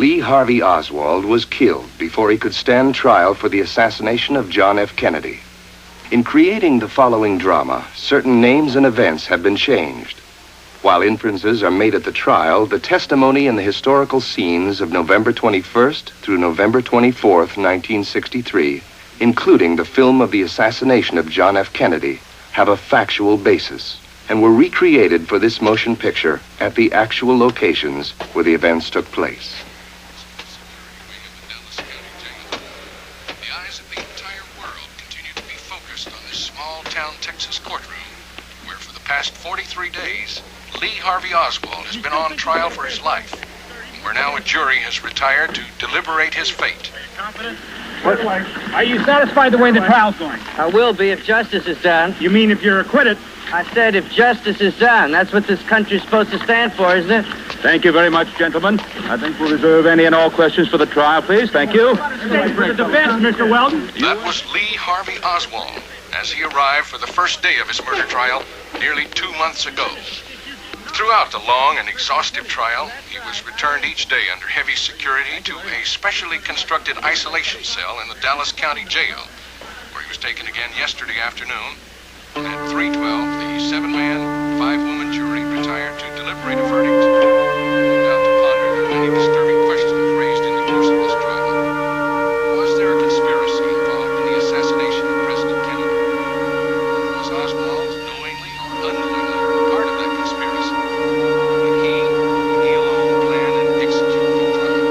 Lee Harvey Oswald was killed before he could stand trial for the assassination of John F. Kennedy. In creating the following drama, certain names and events have been changed. While inferences are made at the trial, the testimony and the historical scenes of November 21st through November 24th, 1963, including the film of the assassination of John F. Kennedy, have a factual basis and were recreated for this motion picture at the actual locations where the events took place. The eyes of the entire world continue to be focused on this small-town Texas courtroom, where for the past 43 days, Lee Harvey Oswald has been on trial for his life, where now a jury has retired to deliberate his fate. Are you confident? Are you satisfied the way the trial's going? I will be if justice is done. You mean if you're acquitted? I said if justice is done. That's what this country's supposed to stand for, isn't it? Thank you very much, gentlemen. I think we'll reserve any and all questions for the trial, please. Thank you. For the defense, Mr. Weldon. That was Lee Harvey Oswald as he arrived for the first day of his murder trial nearly 2 months ago. Throughout the long and exhaustive trial, he was returned each day under heavy security to a specially constructed isolation cell in the Dallas County Jail, where he was taken again yesterday afternoon. At 3:12, the 7-man, 5-woman jury retired to deliberate a verdict. About to ponder the many disturbing questions raised in the course of this trial. Was there a conspiracy involved in the assassination of President Kennedy? Was Oswald knowingly or unknowingly part of that conspiracy? Would he alone plan and execute the trial?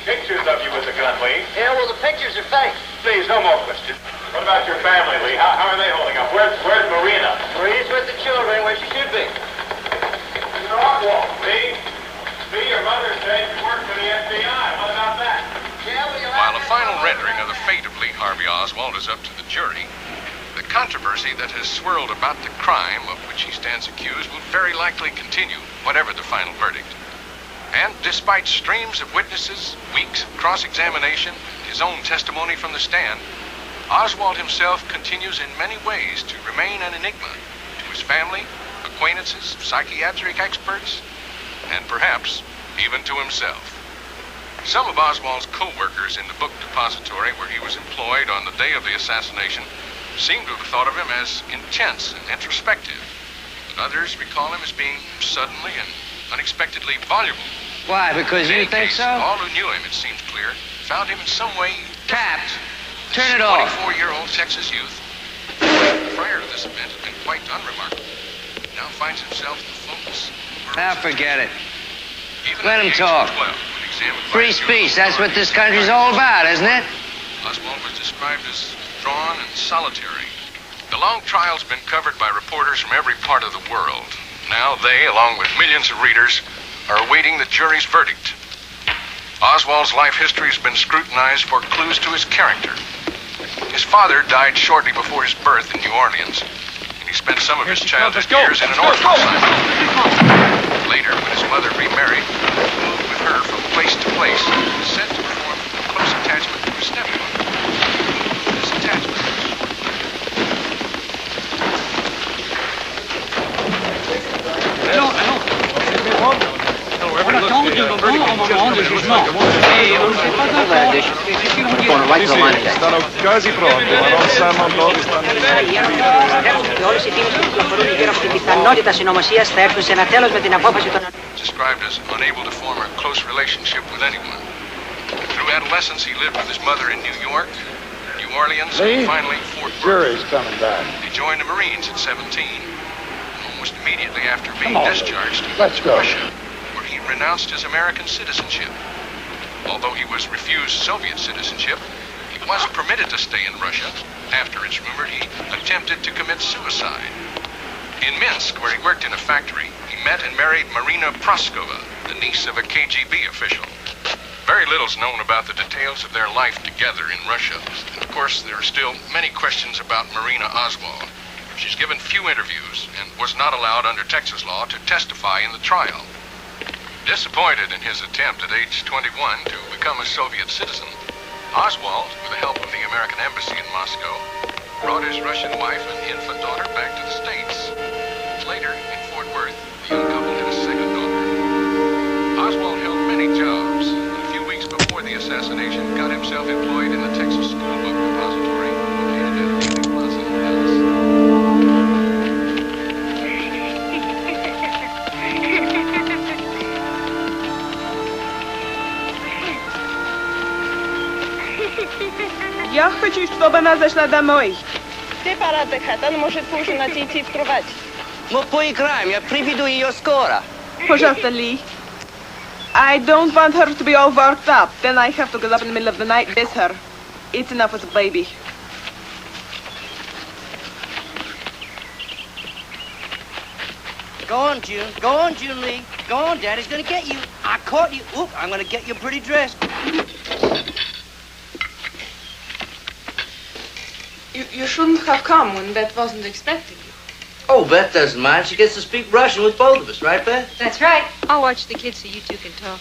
Pictures of you with a gun, Lee. Yeah, well, the pictures are fake. Please, no more questions. What about your family, Lee? How are they holding up? Where's Marina? Marina's with the children, where she should be. Mr. Oswald, Lee, your mother said you worked for the FBI. What about that? While a final rendering of the fate of Lee Harvey Oswald is up to the jury, the controversy that has swirled about the crime of which he stands accused will very likely continue, whatever the final verdict. And despite streams of witnesses, weeks of cross-examination, his own testimony from the stand, Oswald himself continues in many ways to remain an enigma to his family, acquaintances, psychiatric experts, and perhaps even to himself. Some of Oswald's co-workers in the book depository where he was employed on the day of the assassination seem to have thought of him as intense and introspective, but others recall him as being suddenly and unexpectedly voluble. Why, because you think so? All who knew him, it seems clear, found him in some way Tapped. Turn it off. 24-year-old Texas youth, prior to this event, had been quite unremarkable. Now finds himself the focus. Now forget it. Even Let at him the age talk. of 12, when examined by Free the speech, jury that's what this country's authorities, all about, isn't it? Oswald was described as drawn and solitary. The long trial's been covered by reporters from every part of the world. Now they, along with millions of readers, are awaiting the jury's verdict. Oswald's life history has been scrutinized for clues to his character. His father died shortly before his birth in New Orleans, and he spent some of his childhood years in an orphan asylum. Later, when his mother remarried, he moved with her from place to place, said to form a close attachment to his stepmother. This attachment On attend le moment de jugement. Et on ne sait pas encore ce qu'ils vont dire. Stanno quasi pronti, ma non sanno dove stanno. described as unable to form a close relationship with anyone. Through adolescence, he lived with his mother in New York, New Orleans, Lee? and finally Fort Jury's Worth. coming back. He joined the Marines at 17, almost immediately after being Come on, discharged. He let's went to go. Russia, where he renounced his American citizenship. Although he was refused Soviet citizenship, he was permitted to stay in Russia. After it's rumored he attempted to commit suicide. In Minsk, where he worked in a factory, he met and married Marina Proskova, the niece of a KGB official. Very little's known about the details of their life together in Russia. And of course, there are still many questions about Marina Oswald. She's given few interviews and was not allowed under Texas law to testify in the trial. Disappointed in his attempt at age 21 to become a Soviet citizen, Oswald, with the help of the American embassy in Moscow, brought his Russian wife and infant daughter back to the States. Later, in Fort Worth, the young couple had a second daughter. Oswald held many jobs. A few weeks before the assassination, got himself employed in the Texas School Book Depository, located at Ely Plaza in Dallas. Я хочу, чтобы она зашла домой. Ты пора отдыхать, она может позже идти в кровать. Мы поиграем, я приведу ее скоро. Пожалуйста, Lee. I don't want her to be all worked up. Then I have to get up in the middle of the night with her. It's enough with a baby. Go on, June. Go on, June Lee. Go on, Daddy's gonna get you. I caught you. Oop, I'm gonna get you pretty dressed. You shouldn't have come when Beth wasn't expecting you. Oh, Beth doesn't mind. She gets to speak Russian with both of us, right, Beth? That's right. I'll watch the kids so you two can talk.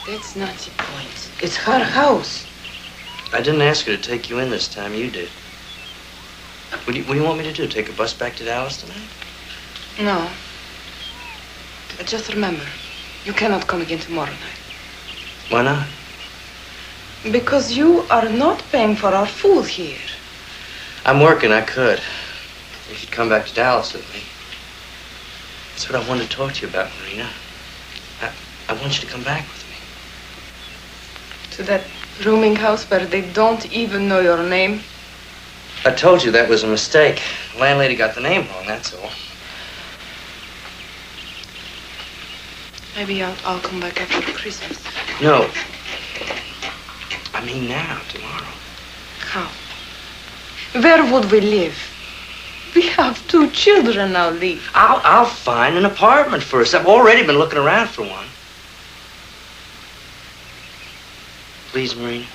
That's not the point. It's her house. I didn't ask her to take you in this time. You did. What do you want me to do? Take a bus back to Dallas tonight? No. But just remember, you cannot come again tomorrow night. Why not? Because you are not paying for our food here. I'm working. I could. You should come back to Dallas with me. That's what I wanted to talk to you about, Marina. I want you to come back with me. To that rooming house where they don't even know your name. I told you that was a mistake. The landlady got the name wrong, that's all. Maybe I'll come back after Christmas. No. I mean now, tomorrow. How? Where would we live? We have 2 children now, Lee. I'll find an apartment for us. I've already been looking around for one. Please, Marina.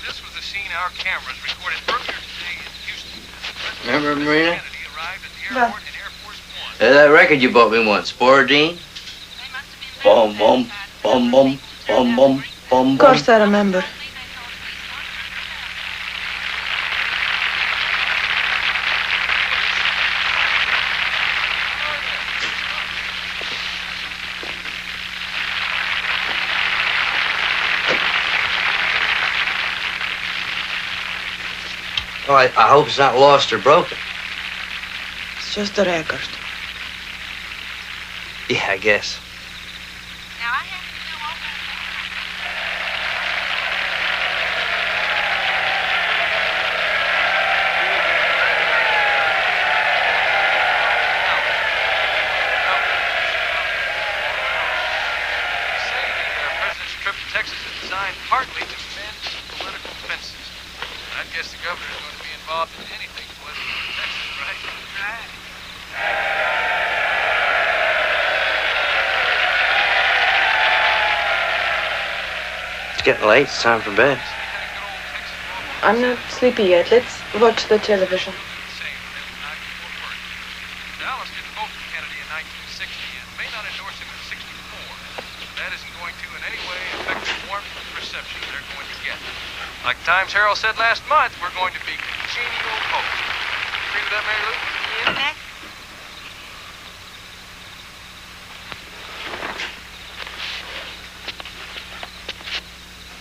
This was the scene our cameras recorded earlier today in Houston. Remember, Marina? Kennedy arrived at the airport in Air Force One. That record you bought me once, Borodine? Bum, bum, bum, bum, bum, bum, bum, Of course I remember. Oh, I hope it's not lost or broken. It's just a record. Yeah, I guess. Now I have to go over. Say the president's trip to Texas is designed partly to mend political fences. I guess the governor is going to be involved in anything political in Texas, right? Right. It's getting late. It's time for bed. I'm not sleepy yet. Let's watch the television. Dallas didn't vote for Kennedy in 1960 and may not endorse him in 64. That isn't going to in any way affect the warmth of reception they're going to get. Like Times Herald said last month, we're going to be congenial hosts. Agree with that, Mary Lou? Yeah.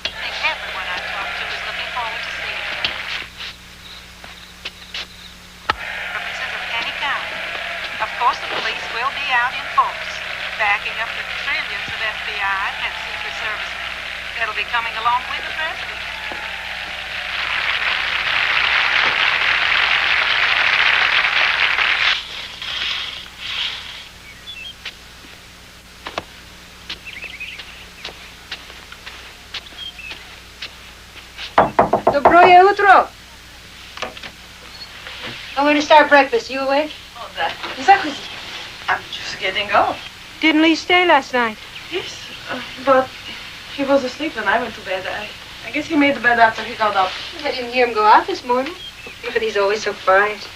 I think everyone I talked to is looking forward to seeing you. Purposes of any kind. Of course, the police will be out in force, backing up the trillions of FBI and Secret Service men that'll be coming along with the president. Доброе утро. I'm going to start breakfast. You awake? Oh, exactly. I'm just getting up. Didn't Lee stay last night? Yes, but he was asleep when I went to bed. I guess he made the bed after he got up. I didn't hear him go out this morning. But he's always so quiet.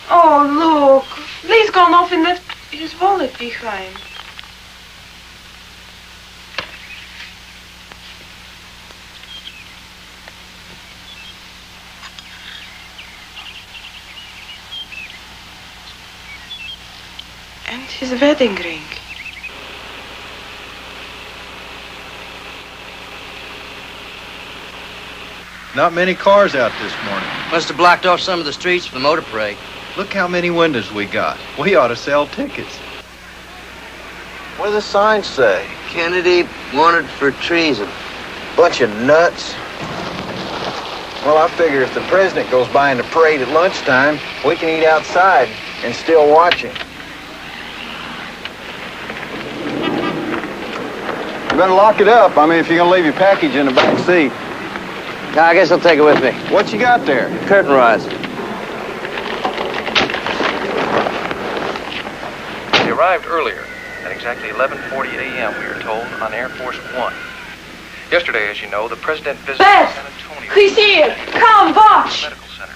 Oh, look. Lee's gone off and left his wallet behind. And his wedding ring. Not many cars out this morning. Must have blocked off some of the streets for the motor parade. Look how many windows we got. We ought to sell tickets. What do the signs say? Kennedy wanted for treason. Bunch of nuts. Well, I figure if the president goes by in the parade at lunchtime, we can eat outside and still watch him. You better lock it up. I mean, if you're going to leave your package in the back seat. I guess I'll take it with me. What you got there? Curtain rods. He arrived earlier, at exactly 11:40 a.m., we are told, on Air Force One. Yesterday, as you know, the president visited San Antonio. He's here. Come, watch. Medical Center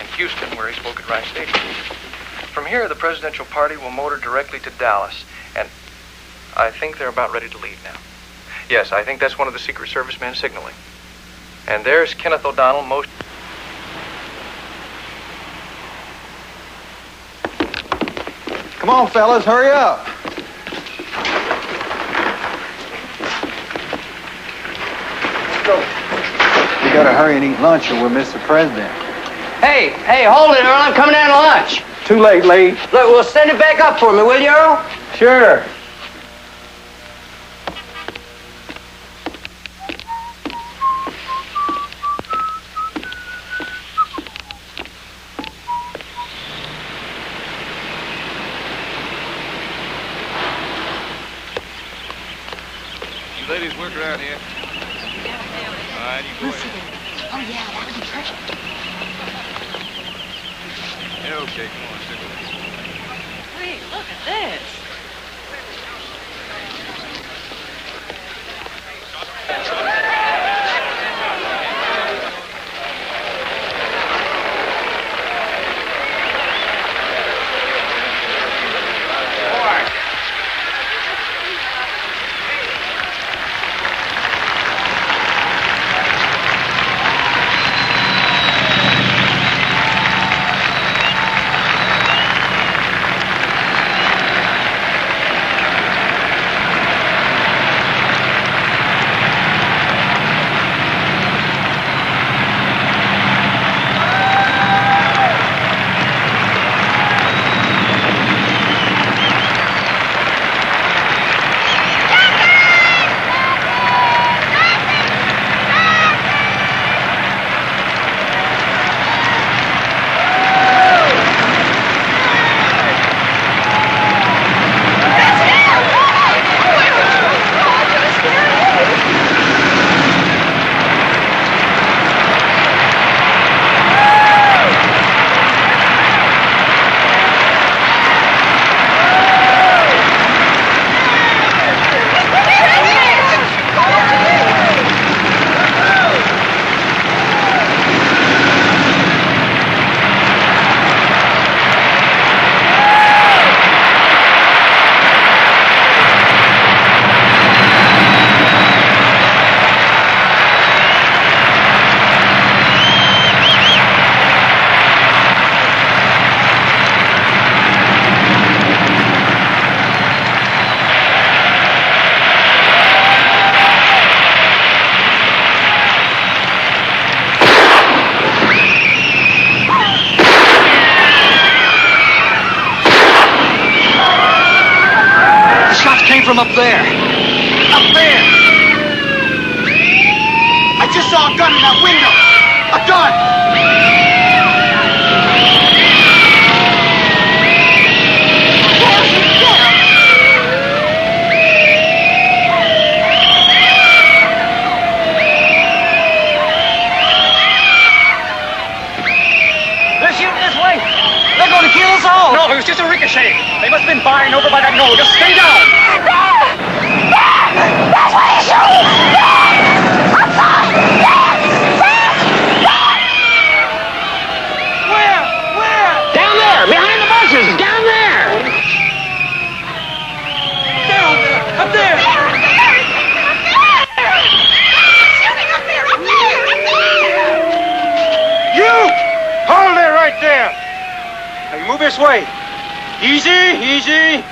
in Houston, where he spoke at Rice Stadium. From here, the presidential party will motor directly to Dallas, and I think they're about ready to leave now. Yes, I think that's one of the Secret Service men signaling. And there's Kenneth O'Donnell, most... Come on, fellas, hurry up. Let's go. We gotta hurry and eat lunch or we'll miss the president. Hey, hold it, Earl. I'm coming down to lunch. Too late, Lee. Look, well, send it back up for me, will you, Earl? Sure. Ladies work around here. All right, you go ahead. Oh, yeah, that would be perfect. Yeah, okay, come on, sit with me. Wait, look at this. From up there. Up there! I just saw a gun in that window! A gun! Ricochet! They must have been firing over by that knoll. Just stay down! That's what he's shooting! Where? Down there! Behind the bushes! Down there! Up there! You! Hold it right there! Now you move this way. Easy, easy.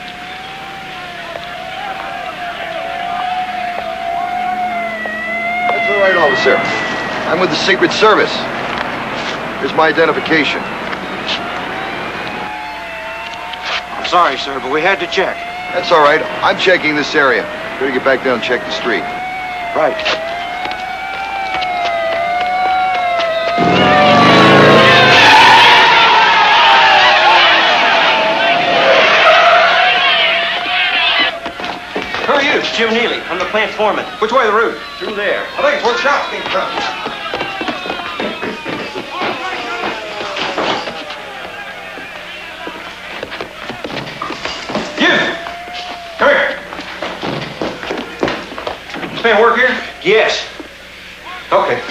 That's all right, officer. I'm with the Secret Service. Here's my identification. I'm sorry, sir, but we had to check. That's all right. I'm checking this area. Better get back down and check the street. Right. Who are you? Jim Neely. I'm the plant foreman. Which way the route? Through there. I think it's where the shots came from. You! Come here. This man work here? Yes. Okay.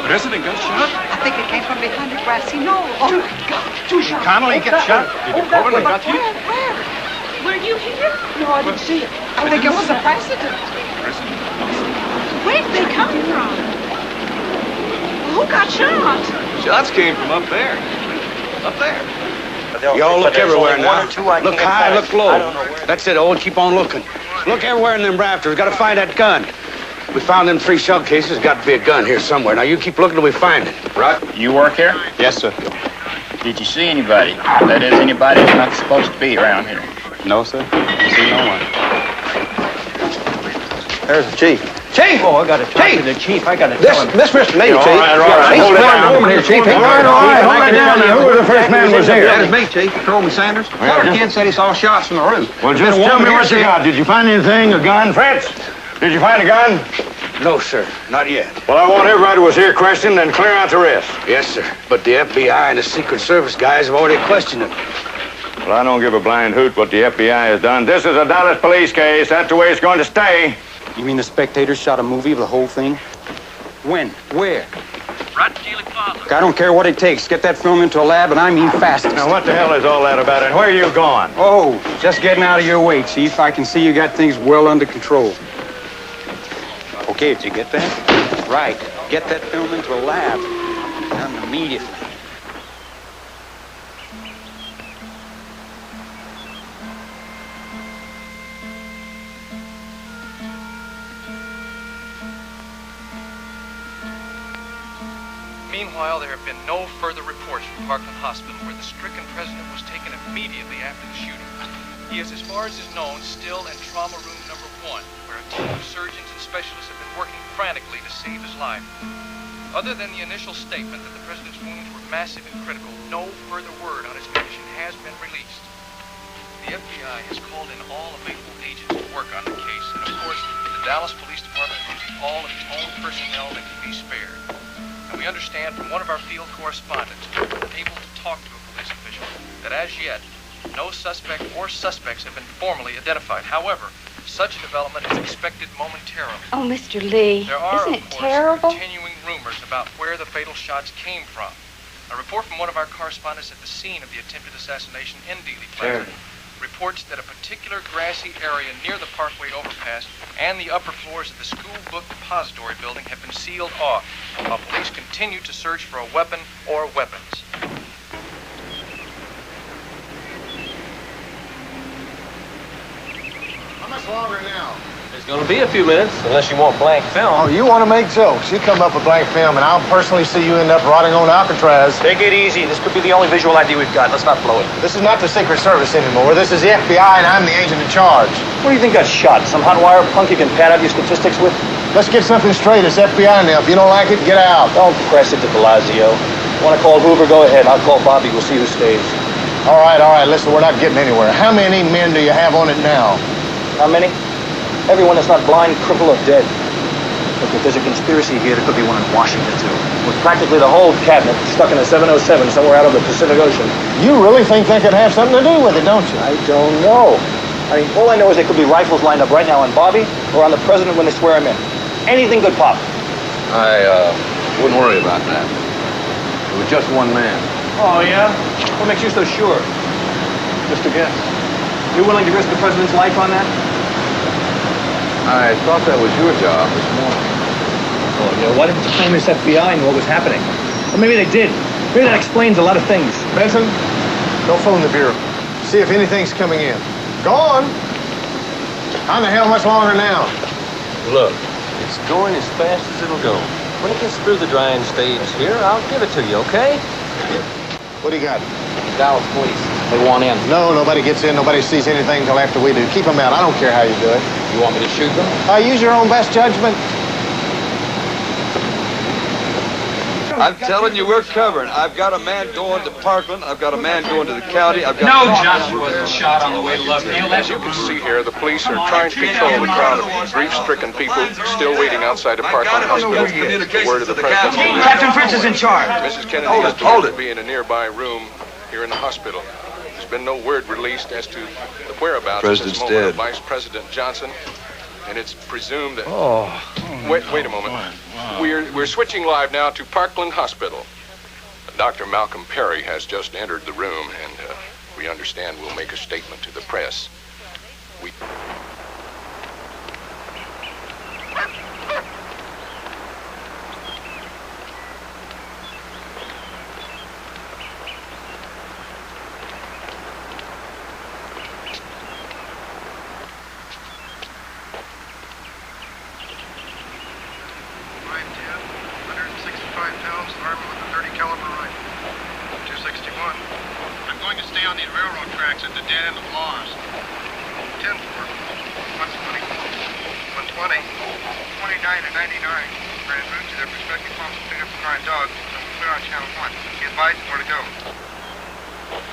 President got shot? I think it came from behind a grassy knoll. Oh, my God. Two shots. Connolly got shot? Did you go in and got you? Where? Were you here? No, I didn't see it. I think it was the president. President? Where did they come from? Who got shot? Shots came from up there. Up there. Y'all look everywhere now. Look high, look low. Where... That's it, Owen. Keep on looking. Look everywhere in them rafters. Got to find that gun. We found them 3 shell cases. Got to be a gun here somewhere. Now you keep looking till we find it. Rock, you work here? Yes, sir. Did you see anybody? That is, anybody who's not supposed to be around here? No, sir. Didn't see no one. There's the chief. Chief! Oh, I got to talk to the chief. I got to tell him. This Mr. Navy, Chief. All right. He's Hold it sworn down. woman here, Chief. All right. Hold it down now. Who was the first man was here? That is me, Chief. Coleman Sanders. Clark Kent said he saw shots from the roof. Well, just tell me what you got. Did you find anything? A gun? Fritz? Did you find a gun? No, sir. Not yet. Well, I want everybody who was here questioned and clear out the rest. Yes, sir. But the FBI and the Secret Service guys have already questioned him. Well, I don't give a blind hoot what the FBI has done. This is a Dallas police case. That's the way it's going to stay. You mean the spectators shot a movie of the whole thing? When? Where? Look, I don't care what it takes. Get that film into a lab, and I mean fastest. Now, what the hell is all that about, and where are you going? Oh, just getting out of your way, Chief. I can see you got things well under control. Okay, did you get that? Right. Get that film into a lab. Done immediately. Meanwhile, there have been no further reports from Parkland Hospital, where the stricken president was taken immediately after the shooting. He is, as far as is known, still in trauma room number 1, where a team of surgeons and specialists have been working frantically to save his life. Other than the initial statement that the president's wounds were massive and critical, no further word on his condition has been released. The FBI has called in all available agents to work on the case, and of course, the Dallas Police Department is using all of its own personnel that can be spared. And we understand from one of our field correspondents who was able to talk to a police official that as yet, no suspect or suspects have been formally identified. However, such development is expected momentarily. Oh, Mr. Lee, There are, isn't of it course, terrible? continuing rumors about where the fatal shots came from. A report from one of our correspondents at the scene of the attempted assassination in Dealey Plaza reports that a particular grassy area near the Parkway overpass and the upper floors of the school book depository building have been sealed off, while police continue to search for a weapon or weapons. much longer now? It's going to be a few minutes, unless you want blank film. Oh, you want to make jokes. You come up with blank film, and I'll personally see you end up rotting on Alcatraz. Take it easy. This could be the only visual ID we've got. Let's not blow it. This is not the Secret Service anymore. This is the FBI, and I'm the agent in charge. What do you think got shot? Some hot wire punk you can pad out your statistics with? Let's get something straight. It's FBI now. If you don't like it, get out. Don't press it, de Blasio. Want to call Hoover? Go ahead. I'll call Bobby. We'll see who stays. All right. Listen, we're not getting anywhere. How many men do you have on it now? How many? Everyone that's not blind, crippled, or dead. Look, if there's a conspiracy here, there could be one in Washington, too. With practically the whole cabinet stuck in a 707 somewhere out of the Pacific Ocean. You really think that could have something to do with it, don't you? I don't know. I mean, all I know is there could be rifles lined up right now on Bobby or on the president when they swear him in. Anything could pop. I wouldn't worry about that. It was just one man. Oh, yeah? What makes you so sure? Just a guess. You're willing to risk the president's life on that? I thought that was your job this morning. Oh, yeah. Why didn't the famous FBI know what was happening? Or maybe they did. Maybe that explains a lot of things. Benson, go phone the Bureau. See if anything's coming in. Go on. How the hell much longer now? Look, it's going as fast as it'll go. When it gets through the drying stage here, I'll give it to you, okay? What do you got? Dallas police. They want in. No, nobody gets in. Nobody sees anything until after we do. Keep them out. I don't care how you do it. You want me to shoot them? Use your own best judgment. I'm telling you, we're covering. I've got a man going to Parkland. I've got a man going to the county. I've got No, Joshua wasn't shot on the way to Lovefield. As you can see here, the police are trying to control the crowd of grief-stricken people still waiting outside of Parkland Hospital. The word of the president. Captain Fritz is in charge. Mrs. Kennedy is believed to be in a nearby room here in the hospital. There's been no word released as to the whereabouts at this moment of Vice President Johnson, and it's presumed that... Wait a moment. We're switching live now to Parkland Hospital. Dr. Malcolm Perry has just entered the room, and we understand will make a statement to the press.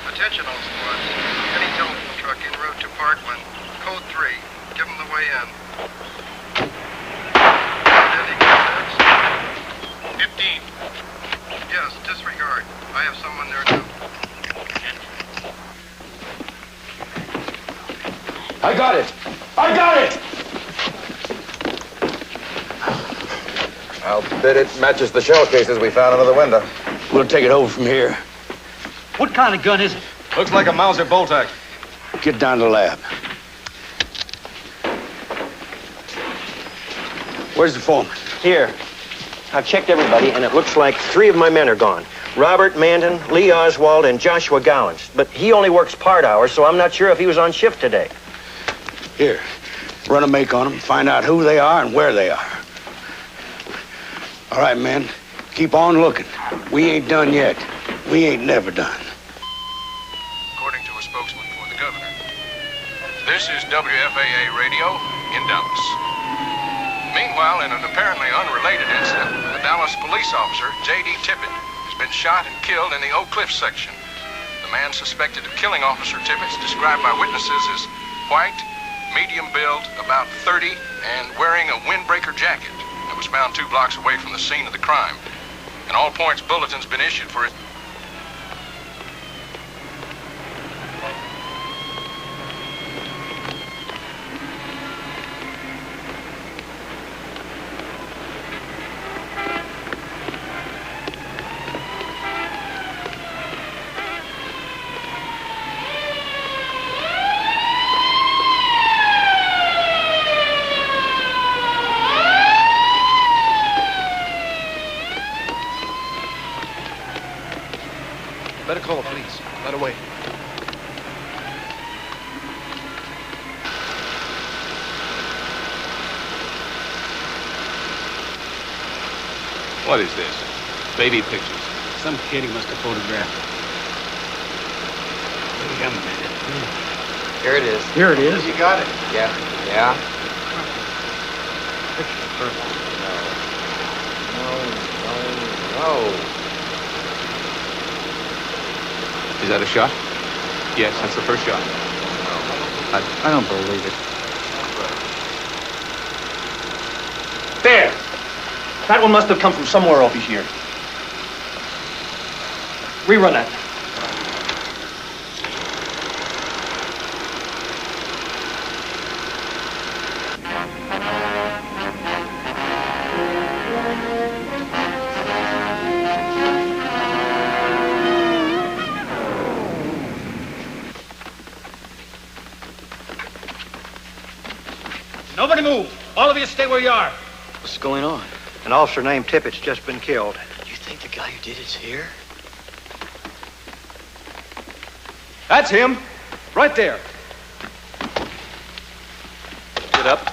Attention all squads. Any telephone truck en route to Parkland. Code 3. Give them the way in. Identity contacts. 15. Yes, disregard. I have someone there too. I got it! I got it! I'll bet it matches the shell cases we found under the window. We'll take it over from here. What kind of gun is it? Looks like a Mauser bolt-action. Get down to the lab. Where's the foreman? Here. I've checked everybody, and it looks like 3 of my men are gone. Robert Mandan, Lee Oswald, and Joshua Gowans. But he only works part hours, so I'm not sure if he was on shift today. Here. Run a make on them, find out who they are and where they are. All right, men. Keep on looking. We ain't done yet. We ain't never done. According to a spokesman for the governor. This is WFAA Radio in Dallas. Meanwhile, in an apparently unrelated incident, a Dallas police officer, J.D. Tippett, has been shot and killed in the Oak Cliff section. The man suspected of killing Officer Tippett, described by witnesses as white, medium build, about 30, and wearing a windbreaker jacket that was found 2 blocks away from the scene of the crime. An all points bulletin's been issued for it. What is this? Baby pictures. Some kid he must have photographed. Wait a minute. Here it is. Here it is. You got it. Yeah. Yeah. No. Is that a shot? Yes, that's the first shot. I don't believe it. There! That one must have come from somewhere over here. Rerun that. Nobody move. All of you stay where you are. What's going on? An officer named Tippett's just been killed. You think the guy who did it's here? That's him. Right there. Get up.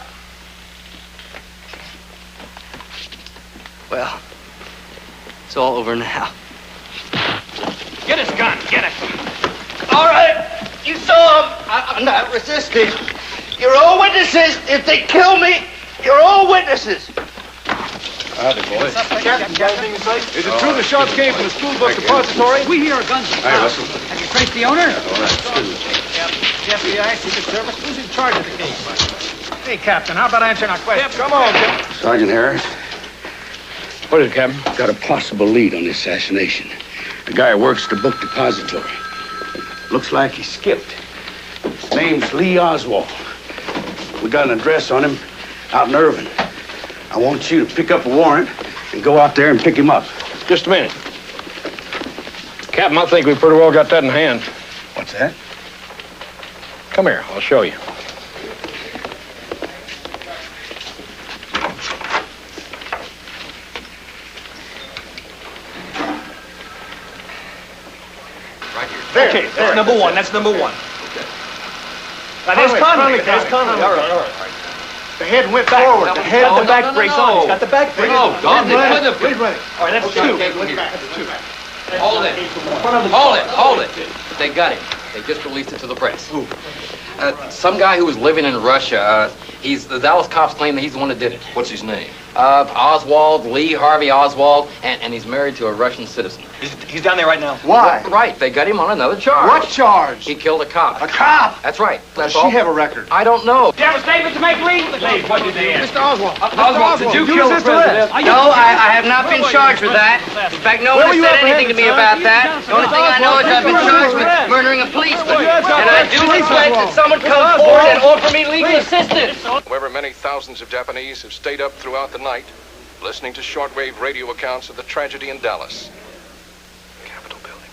Well, it's all over now. Get his gun. Get it. All right. You saw him. I'm not resisting. You're all witnesses. If they kill me, you're all witnesses. Howdy, boys. Captain, got anything to say? Is it true the shots came from the school book depository? We hear a gun. Hey, Russell. Have you traced the owner? All right, The FBI, Secret Service. Who's in charge of the case? Hey, Captain, how about answering our question? Come on, Captain. Sergeant Harris, What is it, Captain? got a possible lead on the assassination. The guy who works at the book depository. Looks like he skipped. His name's Lee Oswald. We got an address on him out in Irving. I want you to pick up a warrant and go out there and pick him up. Just a minute. Captain, I think we pretty well got that in hand. What's that? Come here, I'll show you. Right here. There. Okay, that's number one. That's number one. Now, there's Conley. There's Conley. All right. The head went forward. The head and the back brace on. He's got the back brace. Oh, God. Wait. All right, that's two. Hold it. Hold it. They got him. They just released it to the press. Who? Some guy who was living in Russia. The Dallas cops claim that he's the one that did it. What's his name? Oswald, Lee Harvey Oswald, and he's married to a Russian citizen. He's down there right now. Why? Right, they got him on another charge. What charge? He killed a cop. A cop? That's right. Does That's she all. have a record? I don't know. Do you have a statement to make, Lee? What did they ask? Mr. Oswald. Oswald, did you kill the president? No, I have not been charged with that. In fact, no one has said anything to me about that. The only thing I know is I've been charged with murdering a policeman. And I do request that someone come forward and offer me legal assistance. However, many thousands of Japanese have stayed up throughout the night, listening to shortwave radio accounts of the tragedy in Dallas. Capitol building.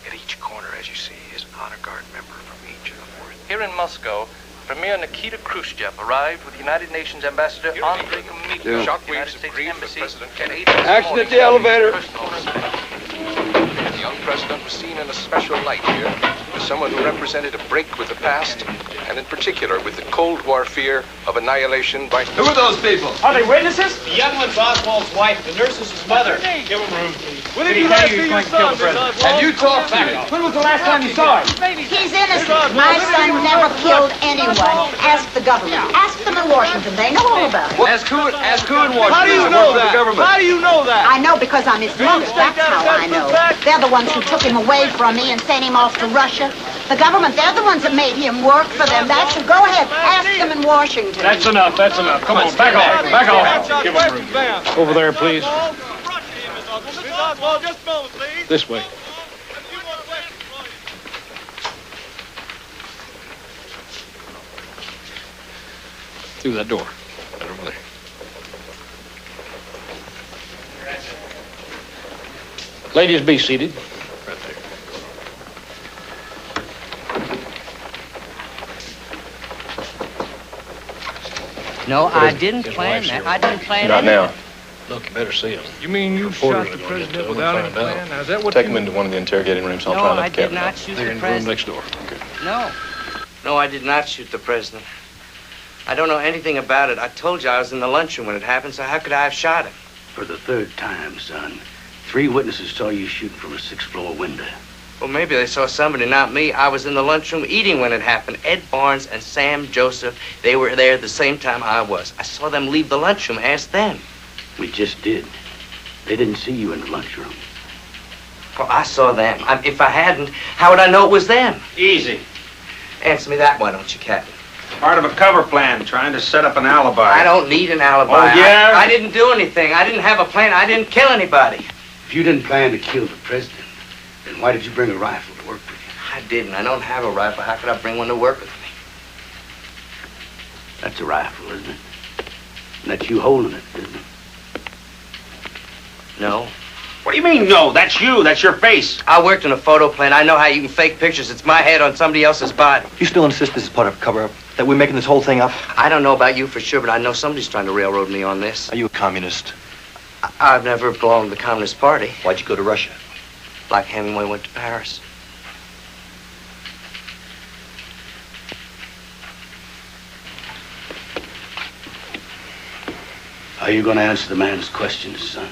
At each corner, as you see, is an honor guard member from each of the four. Here in Moscow, Premier Nikita Khrushchev arrived with United Nations Ambassador Andrei Komitko. Yeah. United Shockwaves of States grief Embassy for President at Kennedy. 8 this Action morning. at the elevator. The young president was seen in a special light here as someone who represented a break with the past, and in particular with the Cold War fear of annihilation by... Who are those people? Are they witnesses? The young one's Oswald's wife. The nurse is his mother. Give him room, please. When did you last see your son, Miss Oswald? Have you talked to him? When was the last time you saw him? He's innocent. My son never killed anyone. Ask the government. Ask them in Washington. They know all about it. Ask who in Washington. How do you know that? How do you know that? I know because I'm his mother. That's how I know. They're the ones who took him away from me and sent him off to Russia. The government, they're the ones that made him work for them. That's who. Go ahead. Ask them in Washington. That's enough. That's enough. Come on, back off. Back off. Give him room. Over there, please. Miss Oswald, just a moment, please. This way. Through that door. Right over there. Ladies, be seated. Right there. No, I didn't plan that. I didn't plan Not anything. now. Look, you better see him. You mean you shot the president without any plan? Now, is that what Take you... him into one of the interrogating rooms. I'll No, try not I to did cap him not up. shoot They're the in the room president. next door. Okay. No. No, I did not shoot the president. I don't know anything about it. I told you I was in the lunchroom when it happened, so how could I have shot him? For the third time, son. 3 witnesses saw you shooting from a 6th-floor window. Well, maybe they saw somebody, not me. I was in the lunchroom eating when it happened. Ed Barnes and Sam Joseph, they were there at the same time I was. I saw them leave the lunchroom. Ask them. We just did. They didn't see you in the lunchroom. Well, I saw them. If I hadn't, how would I know it was them? Easy. Answer me that, why don't you, Captain? Part of a cover plan, trying to set up an alibi. I don't need an alibi. Oh, yeah? I didn't do anything. I didn't have a plan. I didn't kill anybody. If you didn't plan to kill the president, then why did you bring a rifle to work with you? I didn't. I don't have a rifle. How could I bring one to work with me? That's a rifle, isn't it? And that's you holding it, isn't it? No. What do you mean, no? That's you. That's your face. I worked in a photo plant. I know how you can fake pictures. It's my head on somebody else's body. You still insist this is part of a cover-up? That we're making this whole thing up? I don't know about you for sure, but I know somebody's trying to railroad me on this. Are you a communist? I've never belonged to the Communist Party. Why'd you go to Russia? Like Hemingway went to Paris. Are you going to answer the man's questions, son?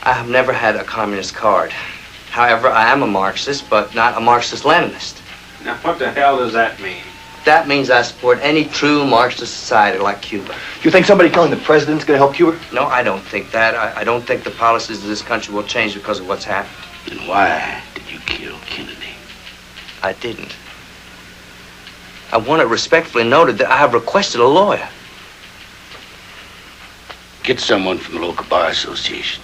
I have never had a communist card. However, I am a Marxist, but not a Marxist-Leninist. Now, what the hell does that mean? That means I support any true Marxist society like Cuba. You think somebody killing the president's going to help Cuba? No, I don't think that. I don't think the policies of this country will change because of what's happened. Then why did you kill Kennedy? I didn't. I want it respectfully noted that I have requested a lawyer. Get someone from the local bar association.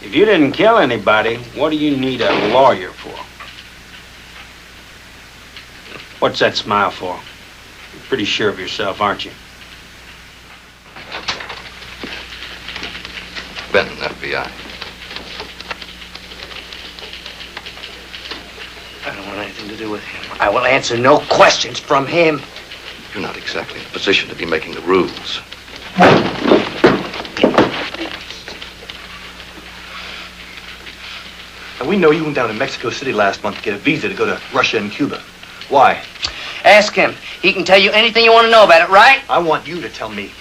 If you didn't kill anybody, what do you need a lawyer for? What's that smile for? You're pretty sure of yourself, aren't you? Benton, FBI. I don't want anything to do with him. I will answer no questions from him. You're not exactly in a position to be making the rules. And we know you went down to Mexico City last month to get a visa to go to Russia and Cuba. Why? Ask him. He can tell you anything you want to know about it, right? I want you to tell me.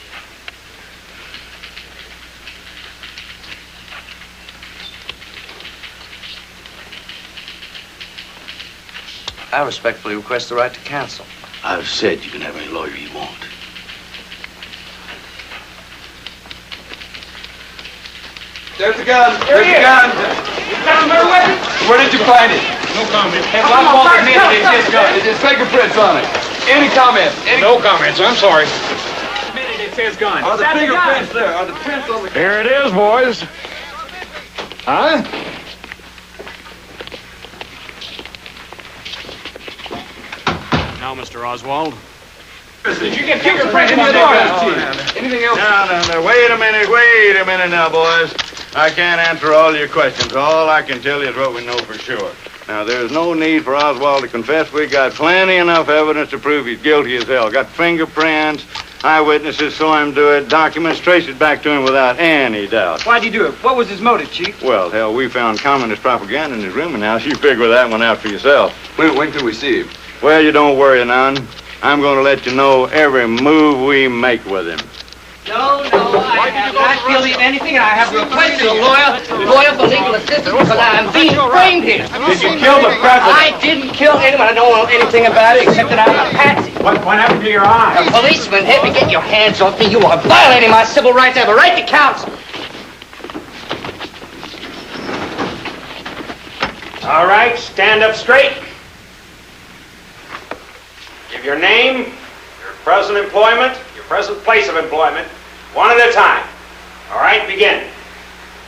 I respectfully request the right to counsel. I've said you can have any lawyer you want. There's the gun. There's the gun. Where did you find it? No comment. His fingerprints on it. Any comments? No comments. I'm sorry. Admitted it's his gun. Are the fingerprints there? Are the prints on the gun? Here it is, boys. Huh? Now, Mr. Oswald. Did you get fingerprints on the gun? Anything else? No. Wait a minute now, boys. I can't answer all your questions. All I can tell you is what we know for sure. Now, there's no need for Oswald to confess. We got plenty enough evidence to prove he's guilty as hell. Got fingerprints, eyewitnesses saw him do it, documents traced it back to him without any doubt. Why'd he do it? What was his motive, Chief? Well, hell, we found communist propaganda in his rooming house. You figure that one out for yourself. When can we see him? Well, you don't worry none. I'm going to let you know every move we make with him. No, I am not guilty of anything, and I have requested a lawyer for legal assistance because I am being framed here. Did you kill the president? I didn't kill anyone. I don't know anything about it except that I'm a patsy. What happened to your eye? A policeman hit me. Get your hands off me. You are violating my civil rights. I have a right to counsel. All right, stand up straight. Give your name, your present employment, your present place of employment, one at a time. All right, begin.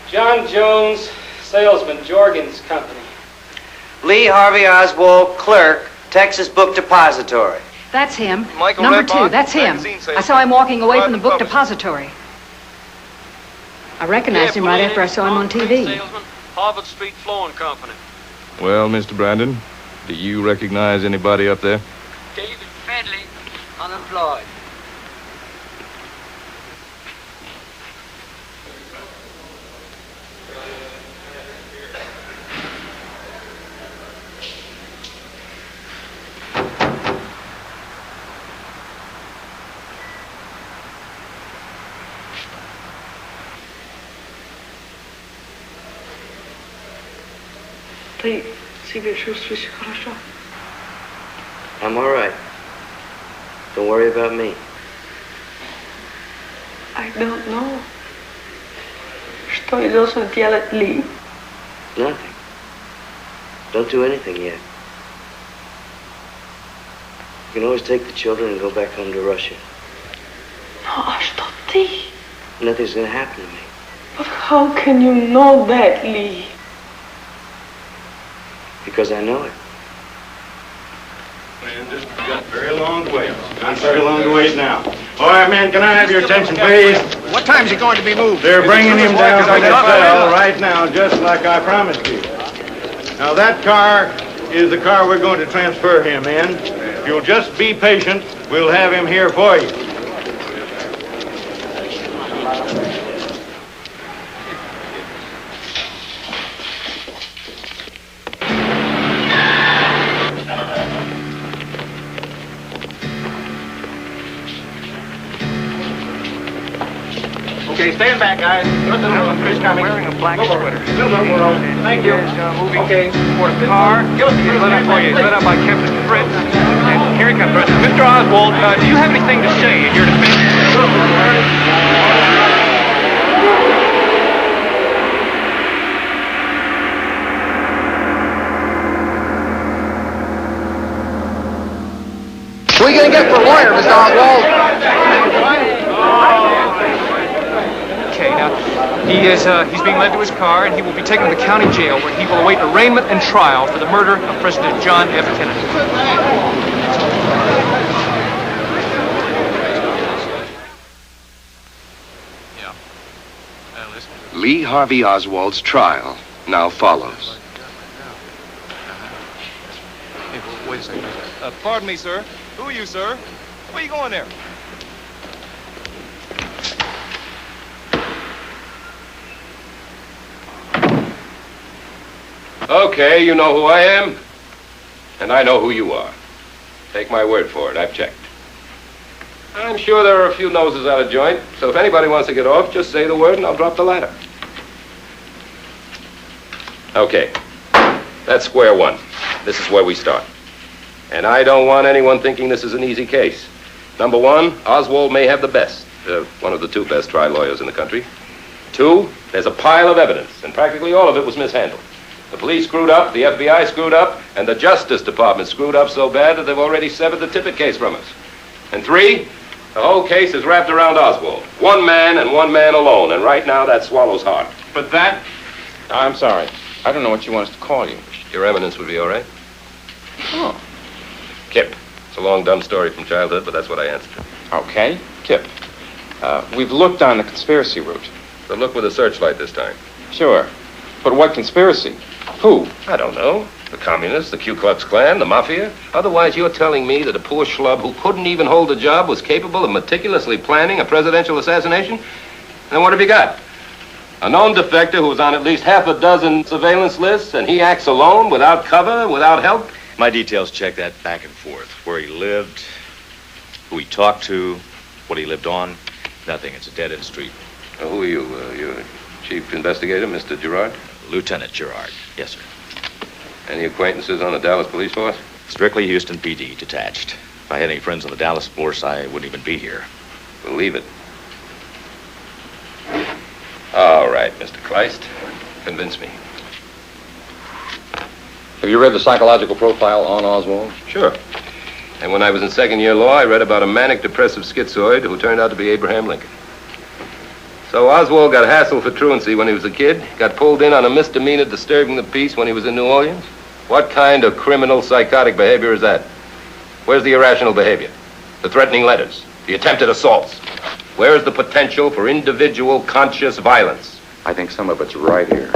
John Jones, salesman, Jorgen's Company. Lee Harvey Oswald, clerk, Texas Book Depository. That's him. Michael Number Redbach, 2, that's him. magazine salesman, I saw him walking away from the book private depository. I recognized him right after I saw him on TV. Salesman, Harvard Street Flooring Company. Well, Mr. Brandon, do you recognize anybody up there? David Fedley, unemployed. Ты себя чувствуешь хорошо? I'm all right. Don't worry about me. I don't know. Что я должен делать, Ли? Nothing. Don't do anything yet. You can always take the children and go back home to Russia. No, а что ты? Nothing's gonna happen to me. But how can you know that, Lee? Because I know it. Man, this has got very long to wait. Not very long to wait now. All right, man, can I have your attention, please? What time is he going to be moved? They're bringing him down from the cell right now, just like I promised you. Now, that car is the car we're going to transfer him in. If you'll just be patient, we'll have him here for you. Okay, stand back, guys. Good little fish coming. Wearing a black sweater. Thank you. Moving Okay. toward the car. Led up by Captain Fritz. And here he comes. Mr. Oswald, do you have anything to say in your defense? What are you going to get for a lawyer, Mr. Oswald? Okay, now, he's being led to his car, and he will be taken to the county jail, where he will await arraignment and trial for the murder of President John F. Kennedy. Lee Harvey Oswald's trial now follows. Hey, wait a second. Pardon me, sir. Who are you, sir? Where are you going there? Okay, you know who I am, and I know who you are. Take my word for it, I've checked. I'm sure there are a few noses out of joint, so if anybody wants to get off, just say the word and I'll drop the ladder. Okay, that's square one. This is where we start. And I don't want anyone thinking this is an easy case. Number one, Oswald may have the best, one of the two best trial lawyers in the country. Two, there's a pile of evidence, and practically all of it was mishandled. The police screwed up, the FBI screwed up, and the Justice Department screwed up so bad that they've already severed the Tippit case from us. And three, the whole case is wrapped around Oswald. One man and one man alone, and right now that swallows hard. But that... I'm sorry. I don't know what you want us to call you. Your Eminence would be all right? Oh. Kip. It's a long, dumb story from childhood, but that's what I answered. Okay, Kip. We've looked on the conspiracy route. So look with a searchlight this time. Sure. But what conspiracy? Who? I don't know. The communists, the Ku Klux Klan, the mafia. Otherwise, you're telling me that a poor schlub who couldn't even hold a job was capable of meticulously planning a presidential assassination? Then what have you got? A known defector who was on at least half a dozen surveillance lists, and he acts alone, without cover, without help? My details check that back and forth. Where he lived, who he talked to, what he lived on. Nothing. It's a dead-end street. Who are you? You're chief investigator, Mr. Gerard? Lieutenant Gerard. Yes, sir. Any acquaintances on the Dallas police force? Strictly Houston PD, detached. If I had any friends on the Dallas force, I wouldn't even be here. Believe it. All right, Mr. Kleist. Convince me. Have you read the psychological profile on Oswald? Sure. And when I was in second-year law, I read about a manic-depressive schizoid who turned out to be Abraham Lincoln. So Oswald got hassled for truancy when he was a kid, got pulled in on a misdemeanor disturbing the peace when he was in New Orleans. What kind of criminal psychotic behavior is that? Where's the irrational behavior? The threatening letters? The attempted assaults? Where is the potential for individual conscious violence? I think some of it's right here.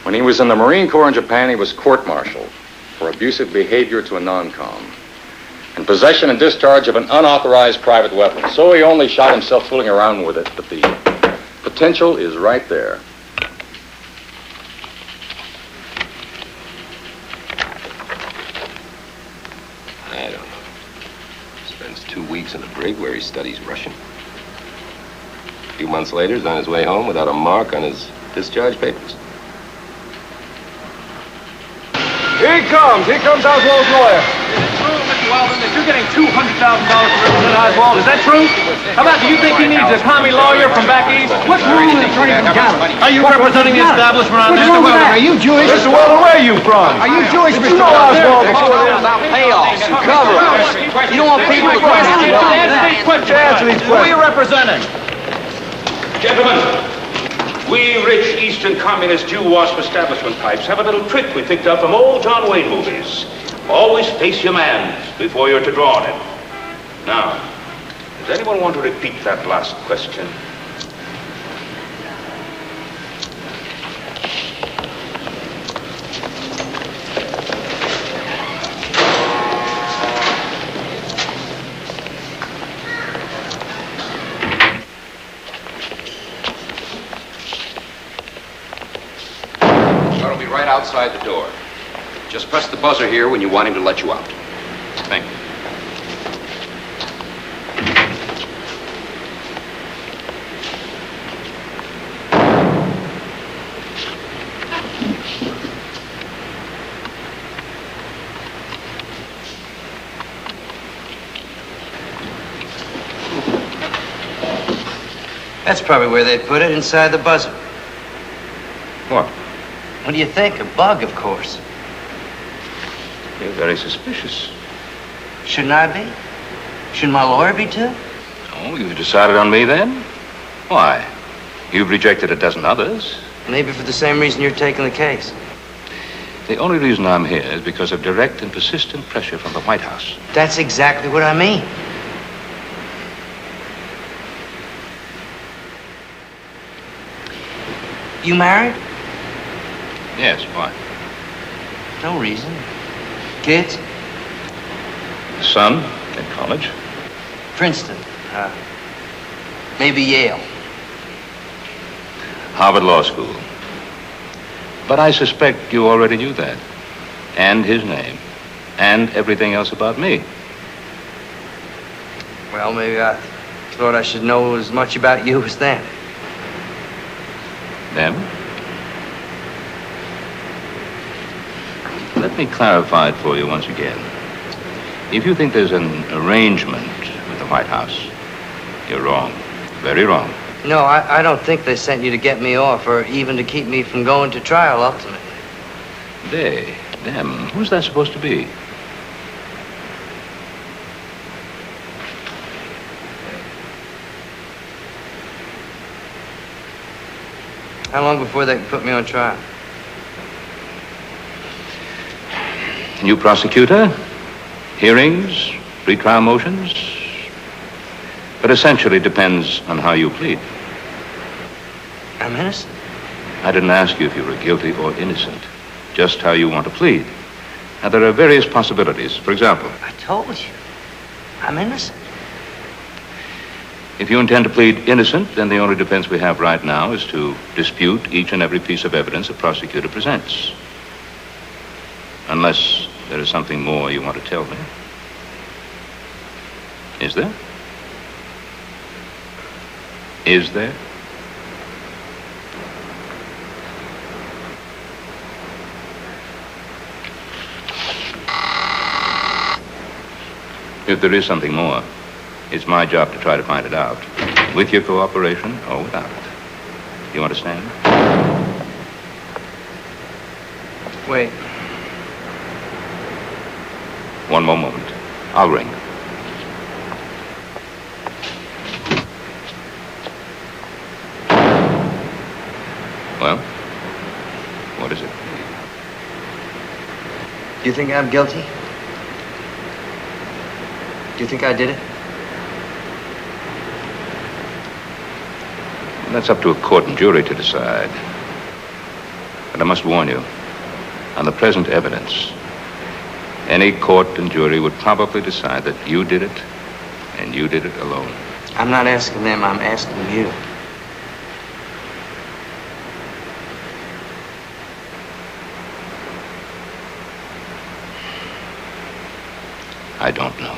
When he was in the Marine Corps in Japan, he was court-martialed for abusive behavior to a non-com and possession and discharge of an unauthorized private weapon. So he only shot himself fooling around with it, but the potential is right there. I don't know. Spends 2 weeks in a brig where he studies Russian. A few months later, he's on his way home without a mark on his discharge papers. Here he comes. Here comes Oswald's lawyer. Is it true, Mr. Weldon, that you're getting $200,000 to represent Oswald? Is that true? How about, do you think he needs a commie lawyer from back east? What's wrong with attorney from Gallup? Are you representing the establishment on this? Mr. Weldon, are you Jewish? Mr. Weldon, where are you from? Are you Jewish, Mr. You know Oswald before this? About payoffs and cover-ups. You don't want people to question you. Answer these questions. Who are you representing? Gentlemen, we rich Eastern Communist Jew wasp establishment types have a little trick we picked up from old John Wayne movies. Always face your man before you're to draw on him. Now, does anyone want to repeat that last question? That'll be right outside the door. Just press the buzzer here when you want him to let you out. Thank you. That's probably where they put it, inside the buzzer. What? What do you think? A bug, of course. You're very suspicious. Shouldn't I be? Shouldn't my lawyer be too? Oh, you've decided on me then? Why? You've rejected a dozen others. Maybe for the same reason you're taking the case. The only reason I'm here is because of direct and persistent pressure from the White House. That's exactly what I mean. You married? Yes, why? No reason. Kids? Son in college. Princeton. Maybe Yale. Harvard Law School. But I suspect you already knew that. And his name. And everything else about me. Well, maybe I thought I should know as much about you as them. Them? Let me clarify it for you once again. If you think there's an arrangement with the White House, you're wrong. Very wrong. No, I don't think they sent you to get me off or even to keep me from going to trial ultimately. They? Them? Who's that supposed to be? How long before they can put me on trial? New prosecutor, hearings, pre-trial motions. But essentially depends on how you plead. I'm innocent. I didn't ask you if you were guilty or innocent, just how you want to plead. Now, there are various possibilities. For example, I told you, I'm innocent. If you intend to plead innocent, then the only defense we have right now is to dispute each and every piece of evidence a prosecutor presents. Unless there is something more you want to tell me. Is there? Is there? If there is something more, it's my job to try to find it out. With your cooperation or without it. You understand? Wait. One more moment. I'll ring. Well, what is it? Do you think I'm guilty? Do you think I did it? That's up to a court and jury to decide. But I must warn you, on the present evidence, any court and jury would probably decide that you did it, and you did it alone. I'm not asking them, I'm asking you. I don't know.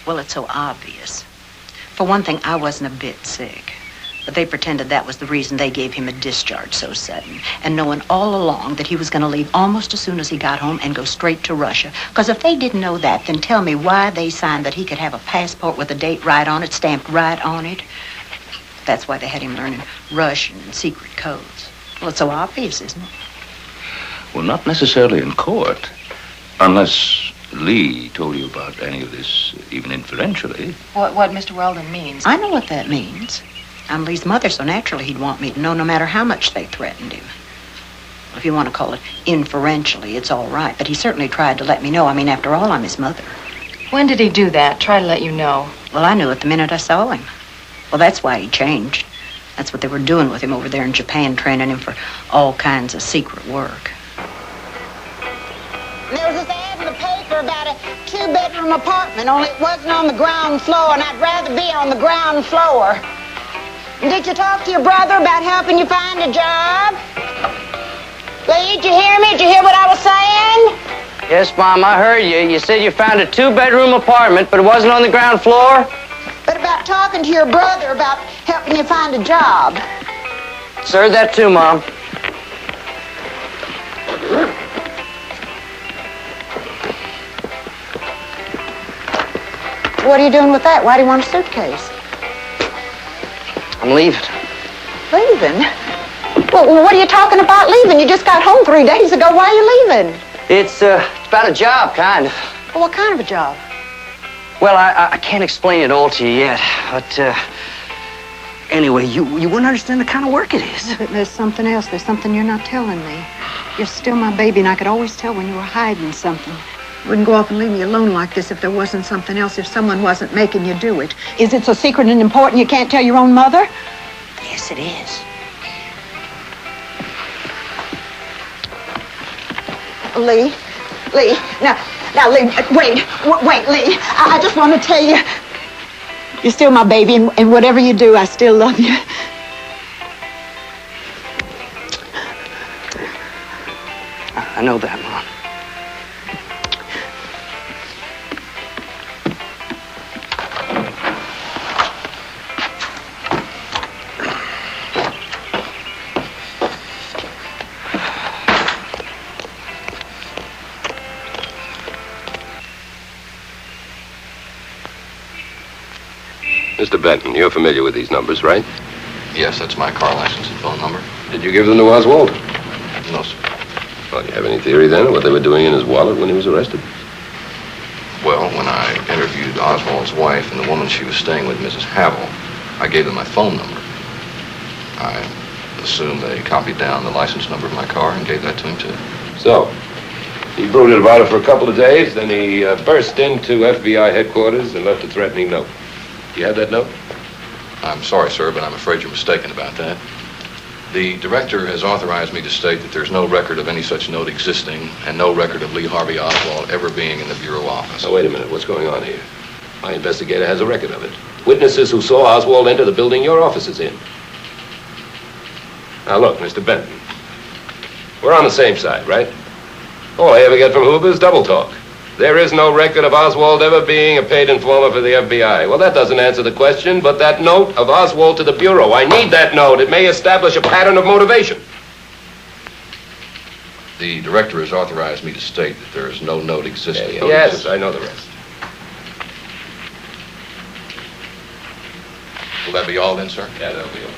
Well, it's so obvious. For one thing, I wasn't a bit sick. But they pretended that was the reason they gave him a discharge so sudden. And knowing all along that he was going to leave almost as soon as he got home and go straight to Russia. Because if they didn't know that, then tell me why they signed that he could have a passport with a date right on it, stamped right on it. That's why they had him learning Russian and secret codes. Well, it's so obvious, isn't it? Well, not necessarily in court. Unless Lee told you about any of this, even inferentially. What Mr. Weldon means. I know what that means. I'm Lee's mother, so naturally he'd want me to know no matter how much they threatened him. If you want to call it inferentially, it's all right. But he certainly tried to let me know. I mean, after all, I'm his mother. When did he do that? Try to let you know. Well, I knew it the minute I saw him. Well, that's why he changed. That's what they were doing with him over there in Japan, training him for all kinds of secret work. There was this ad in the paper about a 2-bedroom apartment, only it wasn't on the ground floor, and I'd rather be on the ground floor. Did you talk to your brother about helping you find a job? Lee, did you hear me? Did you hear what I was saying? Yes, Mom, I heard you. You said you found a 2-bedroom apartment, but it wasn't on the ground floor? But about talking to your brother about helping you find a job. Heard that too, Mom. What are you doing with that? Why do you want a suitcase? I'm leaving. Leaving? Well, what are you talking about leaving? You just got home 3 days ago. Why are you leaving? It's about a job, kind of. Well, what kind of a job? Well, I can't explain it all to you yet, but anyway, you wouldn't understand the kind of work it is. But there's something else. There's something you're not telling me. You're still my baby, and I could always tell when you were hiding something. You wouldn't go off and leave me alone like this if there wasn't something else, if someone wasn't making you do it. Is it so secret and important you can't tell your own mother? Yes, it is. Lee, now, Lee, wait, Lee. I just want to tell you, you're still my baby, and whatever you do, I still love you. I know that, Mom. Mr. Benton, you're familiar with these numbers, right? Yes, that's my car license and phone number. Did you give them to Oswald? No, sir. Well, do you have any theory then of what they were doing in his wallet when he was arrested? Well, when I interviewed Oswald's wife and the woman she was staying with, Mrs. Havel, I gave them my phone number. I assume they copied down the license number of my car and gave that to him, too. So, he brooded about it for a couple of days, then he burst into FBI headquarters and left a threatening note. Do you have that note? I'm sorry, sir, but I'm afraid you're mistaken about that. The director has authorized me to state that there's no record of any such note existing and no record of Lee Harvey Oswald ever being in the Bureau office. Now, wait a minute. What's going on here? My investigator has a record of it. Witnesses who saw Oswald enter the building your office is in. Now, look, Mr. Benton. We're on the same side, right? All I ever get from Hoover is double talk. There is no record of Oswald ever being a paid informer for the FBI. Well, that doesn't answer the question, but that note of Oswald to the Bureau, I need that note. It may establish a pattern of motivation. The director has authorized me to state that there is no note existing. Yes, I know the rest. Will that be all then, sir? Yeah, that'll be all.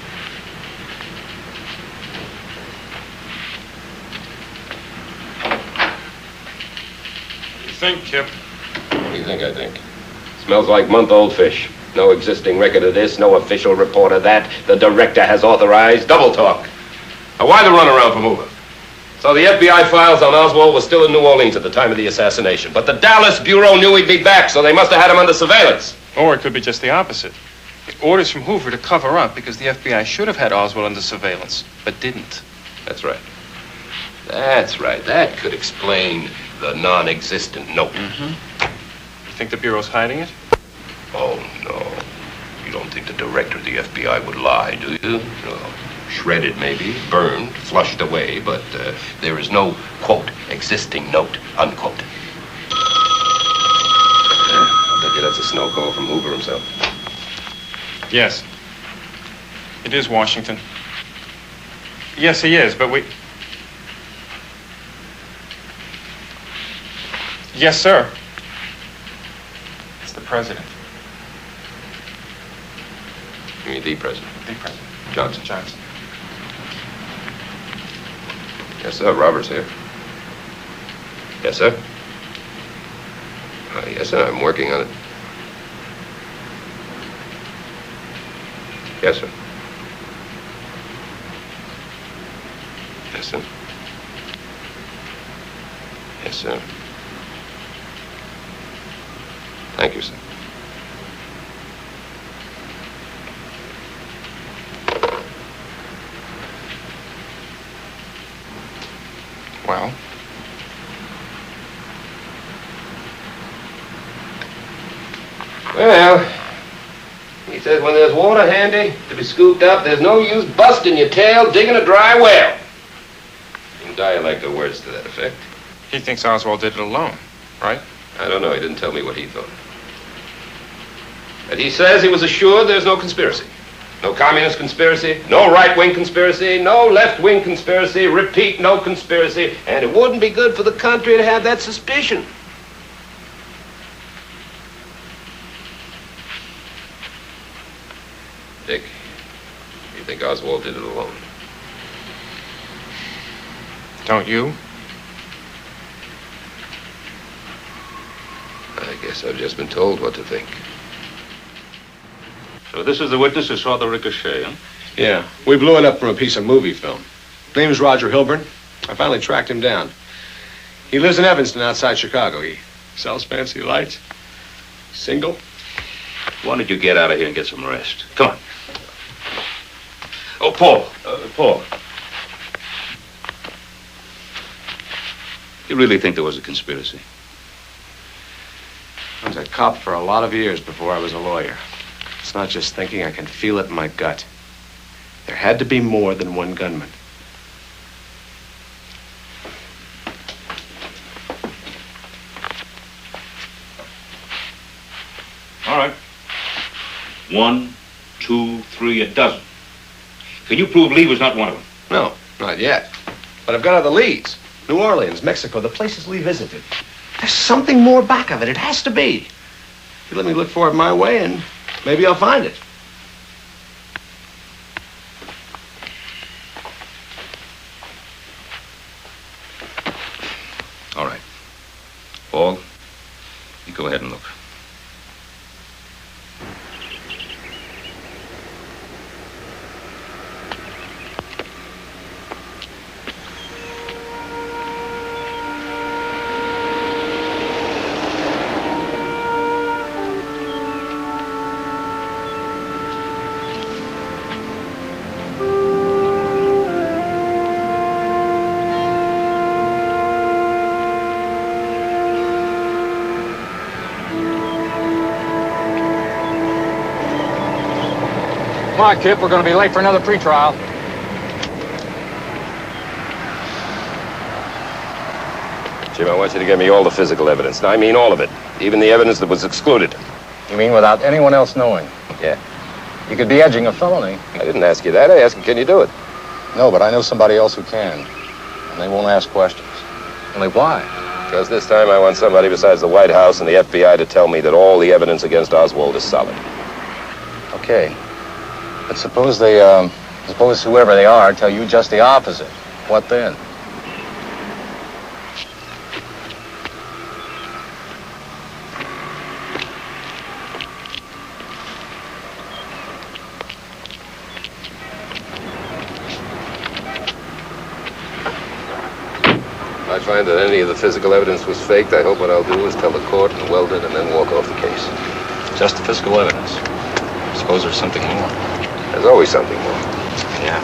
Think, Kip? What do you think I think? Smells like month-old fish. No existing record of this, no official report of that. The director has authorized double talk. Now, why the runaround from Hoover? So the FBI files on Oswald were still in New Orleans at the time of the assassination. But the Dallas Bureau knew he'd be back, so they must have had him under surveillance. Or it could be just the opposite. Orders from Hoover to cover up because the FBI should have had Oswald under surveillance, but didn't. That's right. That's right. That could explain the non-existent note. You think the Bureau's hiding it? Oh, no. You don't think the director of the FBI would lie, do you? No. Shredded, maybe, burned, flushed away, but there is no, quote, existing note, unquote. I bet you that's a snow call from Hoover himself. Yes. It is Washington. Yes, he is, but we... Yes, sir. It's the president. You mean the president? The president. Johnson. Johnson. Yes, sir. Robert's here. Yes, sir. Yes, sir. I'm working on it. Yes, sir. Yes, sir. Yes, sir. Thank you, sir. Well? Well, he says when there's water handy to be scooped up, there's no use busting your tail digging a dry well. In dialect or words to that effect. He thinks Oswald did it alone, right? I don't know. He didn't tell me what he thought. But he says he was assured there's no conspiracy. No communist conspiracy, no right-wing conspiracy, no left-wing conspiracy, repeat, no conspiracy, and it wouldn't be good for the country to have that suspicion. Dick, you think Oswald did it alone? Don't you? I guess I've just been told what to think. So this is the witness who saw the ricochet, huh? Yeah. We blew it up from a piece of movie film. Name is Roger Hilburn. I finally tracked him down. He lives in Evanston outside Chicago. He sells fancy lights. Single. Why don't you get out of here and get some rest? Come on. Oh, Paul. Paul. You really think there was a conspiracy? I was a cop for a lot of years before I was a lawyer. It's not just thinking, I can feel it in my gut. There had to be more than one gunman. All right. 1, 2, 3, a dozen. Can you prove Lee was not one of them? No, not yet. But I've got other leads. New Orleans, Mexico, the places Lee visited. There's something more back of it. It has to be. You let me look for it my way, and maybe I'll find it. All right. Paul, you go ahead and look. Come on, Kip. We're going to be late for another pretrial. Jim, I want you to give me all the physical evidence. And I mean all of it. Even the evidence that was excluded. You mean without anyone else knowing? Yeah. You could be edging a felony. I didn't ask you that. I asked you, can you do it? No, but I know somebody else who can. And they won't ask questions. Only why? Because this time I want somebody besides the White House and the FBI to tell me that all the evidence against Oswald is solid. Okay. But suppose whoever they are tell you just the opposite. What then? If I find that any of the physical evidence was faked, I hope what I'll do is tell the court and weld it and then walk off the case. Just the physical evidence. Suppose there's something more. There's always something more. Yeah.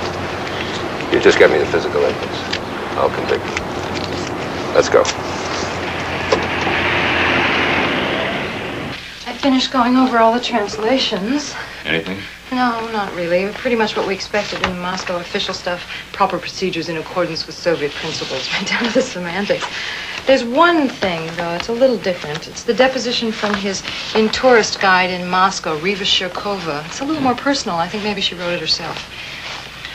You just get me the physical evidence. I'll convict you. Let's go. I finished going over all the translations. Anything? No, not really. Pretty much what we expected in the Moscow official stuff. Proper procedures in accordance with Soviet principles, right down to the semantics. There's one thing, though, it's a little different. It's the deposition from his in-tourist guide in Moscow, Riva Shirkova. It's a little more personal. I think maybe she wrote it herself.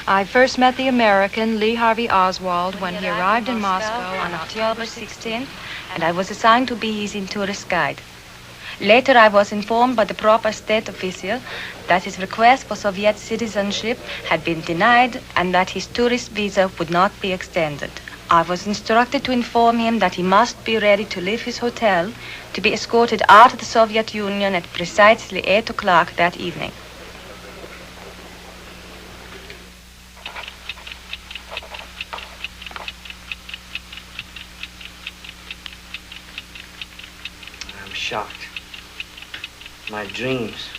I first met the American, Lee Harvey Oswald, when he arrived in Moscow on October 16th, and I was assigned to be his in-tourist guide. Later, I was informed by the proper state official that his request for Soviet citizenship had been denied and that his tourist visa would not be extended. I was instructed to inform him that he must be ready to leave his hotel to be escorted out of the Soviet Union at precisely 8 o'clock that evening. I'm shocked. My dreams.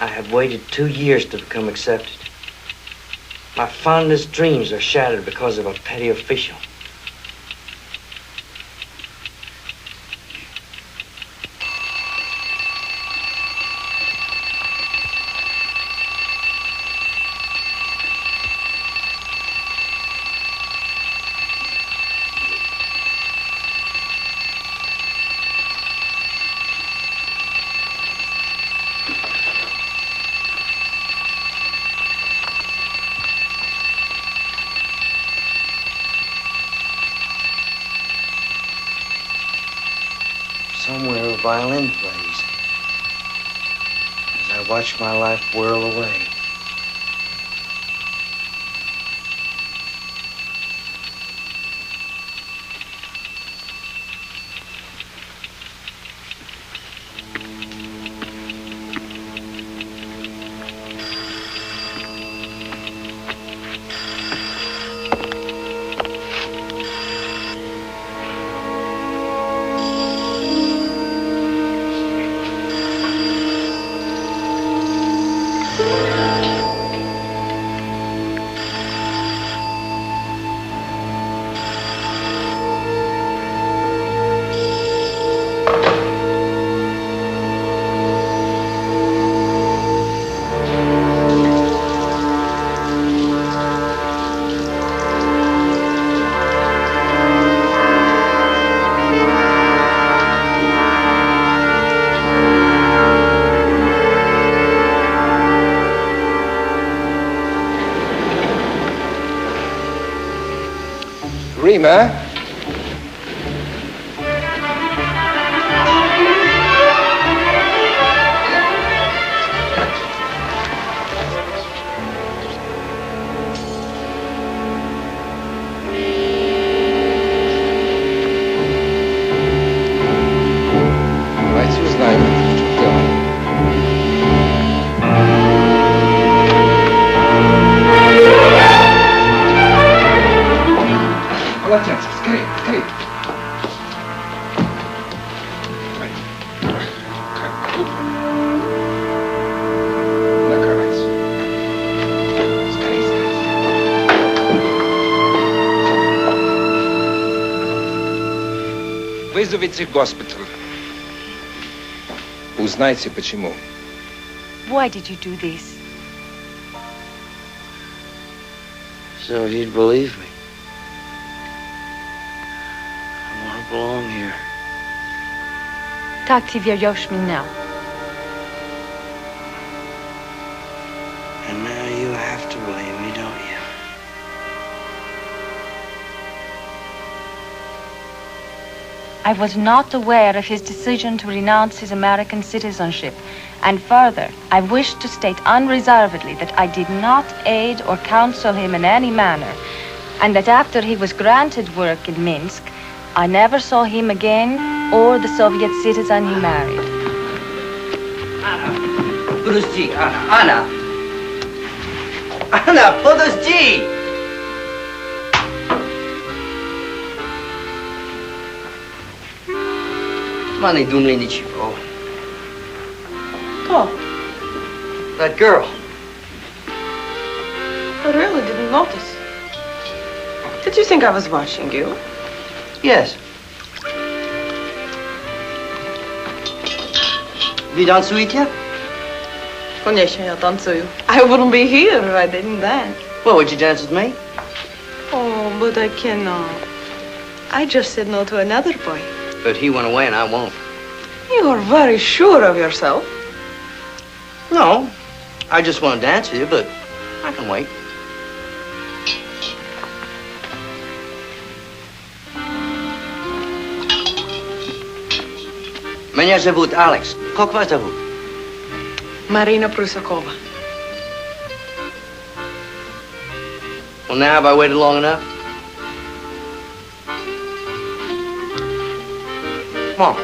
I have waited 2 years to become accepted. My fondest dreams are shattered because of a petty official. Somewhere a violin plays as I watch my life whirl away. Rima? Вызовите госпиталь. Узнайте, почему. Why did you do this? So he'd believe me. I want to belong here. Tak, ty wierzysz mi now. And now you have to believe me, don't you? I was not aware of his decision to renounce his American citizenship. And further, I wish to state unreservedly that I did not aid or counsel him in any manner, and that after he was granted work in Minsk, I never saw him again or the Soviet citizen he married. Подожди, Anna! Anna, подожди! Ма не думай ничего. Кто? That girl. I really didn't notice. Did you think I was watching you? Yes. Видан суетя? Koniecznie, ja tancuję. I wouldn't be here if I didn't dance. Well, would you dance with me? Oh, but I cannot. I just said no to another boy. But he went away and I won't. You are very sure of yourself. No, I just want to dance with you, but I can wait. Меня зовут Алекс. Как вас зовут? Marina Prusakova. Well, now have I waited long enough? Come on.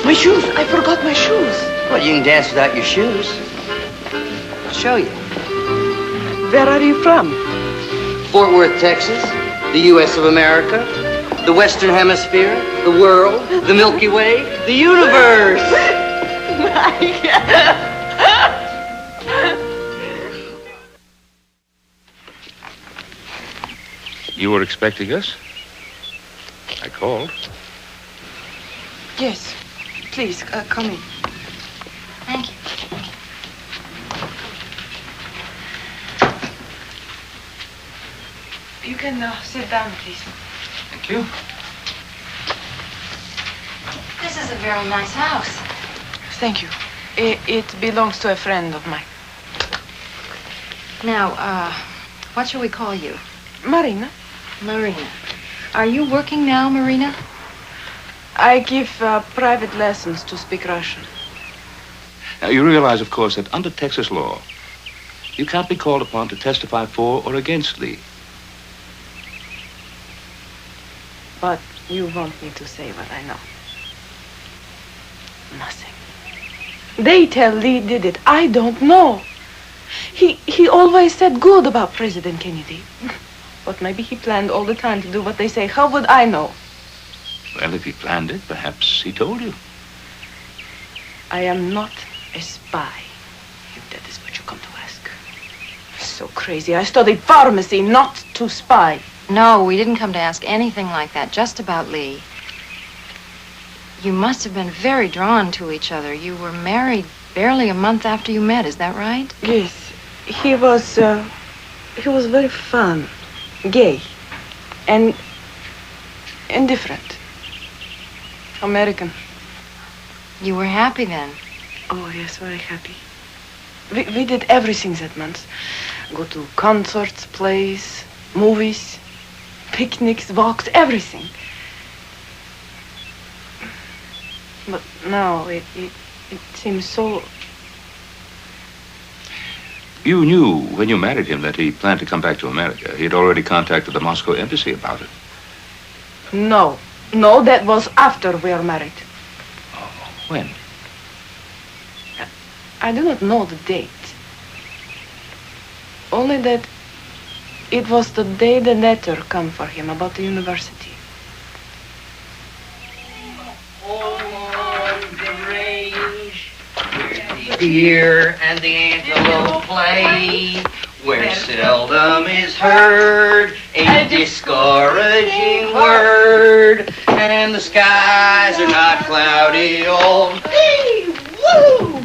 My shoes! I forgot my shoes. Well, you can dance without your shoes. I'll show you. Where are you from? Fort Worth, Texas, the U.S. of America, the Western Hemisphere, the world, the Milky Way, the universe. You were expecting us? I called. Yes. Please, come in. Thank you. You can sit down, please. Thank you. This is a very nice house. Thank you. It belongs to a friend of mine. Now, what shall we call you? Marina. Marina. Are you working now, Marina? I give private lessons to speak Russian. Now, you realize, of course, that under Texas law, you can't be called upon to testify for or against Lee. But you want me to say what I know. Nothing. They tell Lee did it. I don't know. He always said good about President Kennedy. But maybe he planned all the time to do what they say. How would I know? Well, if he planned it, perhaps he told you. I am not a spy, if that is what you come to ask. So crazy. I studied pharmacy, not to spy. No, we didn't come to ask anything like that, just about Lee. You must have been very drawn to each other. You were married barely a month after you met, is that right? Yes. He was very fun, gay, and indifferent. American. You were happy then? Oh, yes, very happy. We did everything that month. Go to concerts, plays, movies, picnics, walks, everything. But now it seems so... You knew when you married him that he planned to come back to America. He had already contacted the Moscow embassy about it. No, that was after we were married. Oh, when? I do not know the date. Only that it was the day the letter come for him about the university. On the range, where the deer and the antelope play, where seldom is heard a discouraging word, and the skies are not cloudy all day. Woo!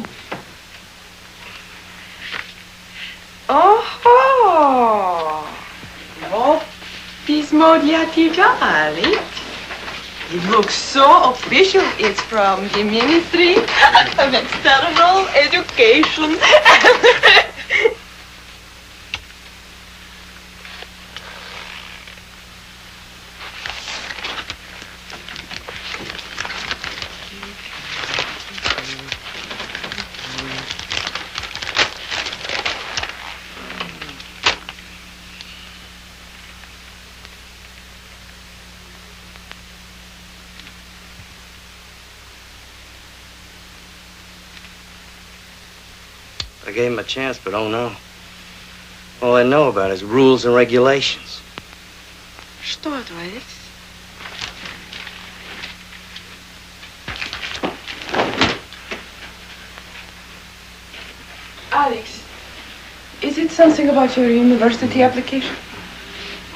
Oh, what pismo для тебя, Alex? It looks so official. It's from the Ministry of External Education. I gave him a chance, but oh no. All I know about is rules and regulations. Что это, Алекс? Alex, is it something about your university application?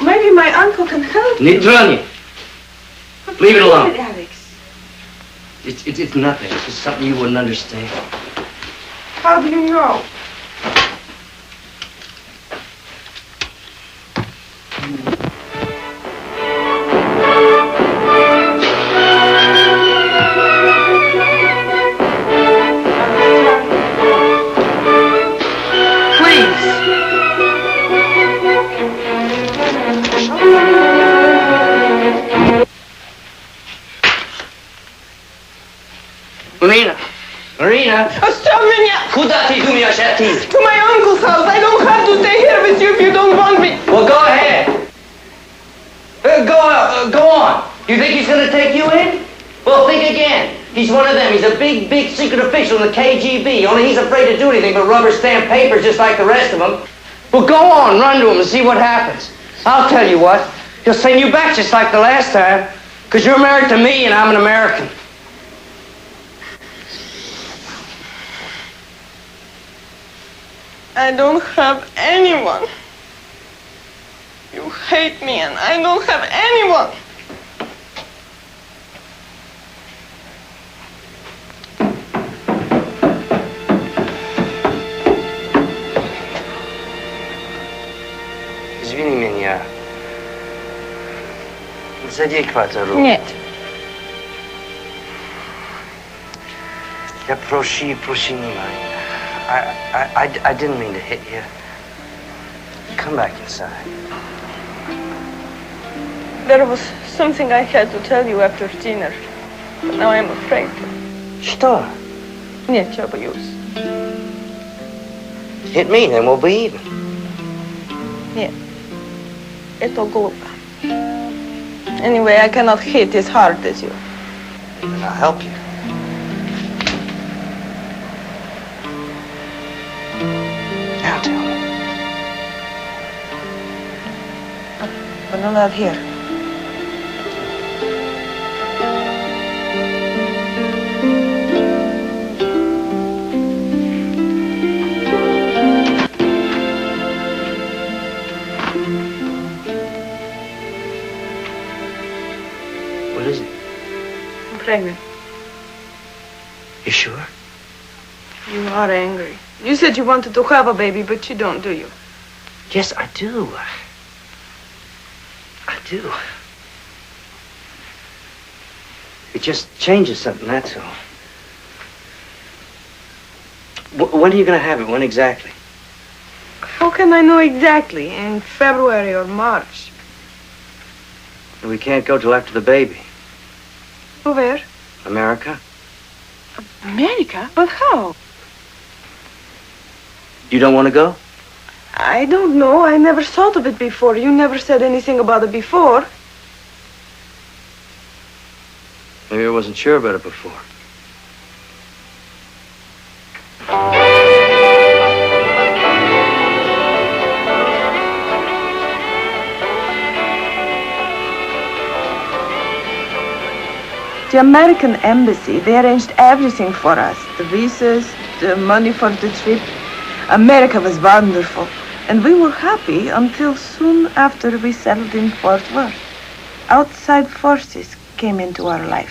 Maybe my uncle can help you. Nitroni, leave it alone. Alex. It's nothing. It's just something you wouldn't understand. How do you know? Marina! Oставменя! Куда ты думаешь идти? To my uncle's house. I don't have to stay here with you if you don't want me. Well, go ahead. Go on. You think he's going to take you in? Well, think again. He's one of them. He's a big secret official in the KGB. Only he's afraid to do anything but rubber stamp papers just like the rest of them. Well, go on. Run to him and see what happens. I'll tell you what. He'll send you back just like the last time. Because you're married to me and I'm an American. I don't have anyone. You hate me and I don't have anyone. Извини меня. Задействовать за руку. Нет. Я прощения, Marina. I didn't mean to hit you. Come back inside. There was something I had to tell you after dinner. But now I'm afraid. Что? Нет, я боюсь. Hit me, then we'll be even. Нет. Это глупо. Anyway, I cannot hit as hard as you. Then I'll help you. Now tell me. But not out here. What is it? I'm pregnant. You sure? You are angry. You said you wanted to have a baby, but you don't, do you? Yes, I do. I do. It just changes something, that's all. When are you going to have it? When exactly? How can I know exactly? In February or March? We can't go till after the baby. Where? America? America? But how? You don't want to go? I don't know. I never thought of it before. You never said anything about it before. Maybe I wasn't sure about it before. The American embassy, they arranged everything for us. The visas, the money for the trip. America was wonderful. And we were happy until soon after we settled in Fort Worth. Outside forces came into our life.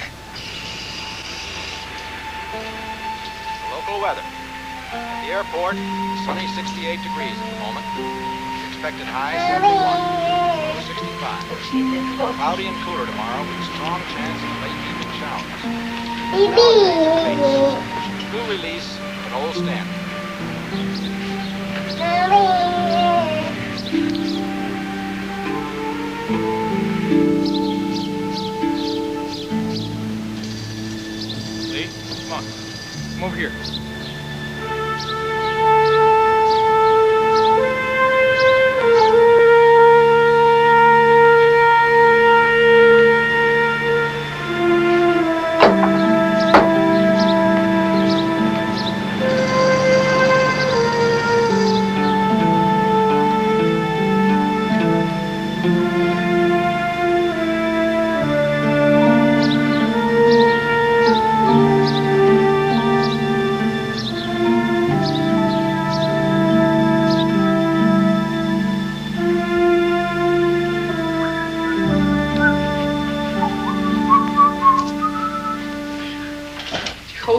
Local weather. At the airport, sunny 68 degrees at the moment. Expected high 71, low 65. Cloudy and cooler tomorrow with a strong chance of late evening showers. School release of an old standard. Lee, come on. Come over here.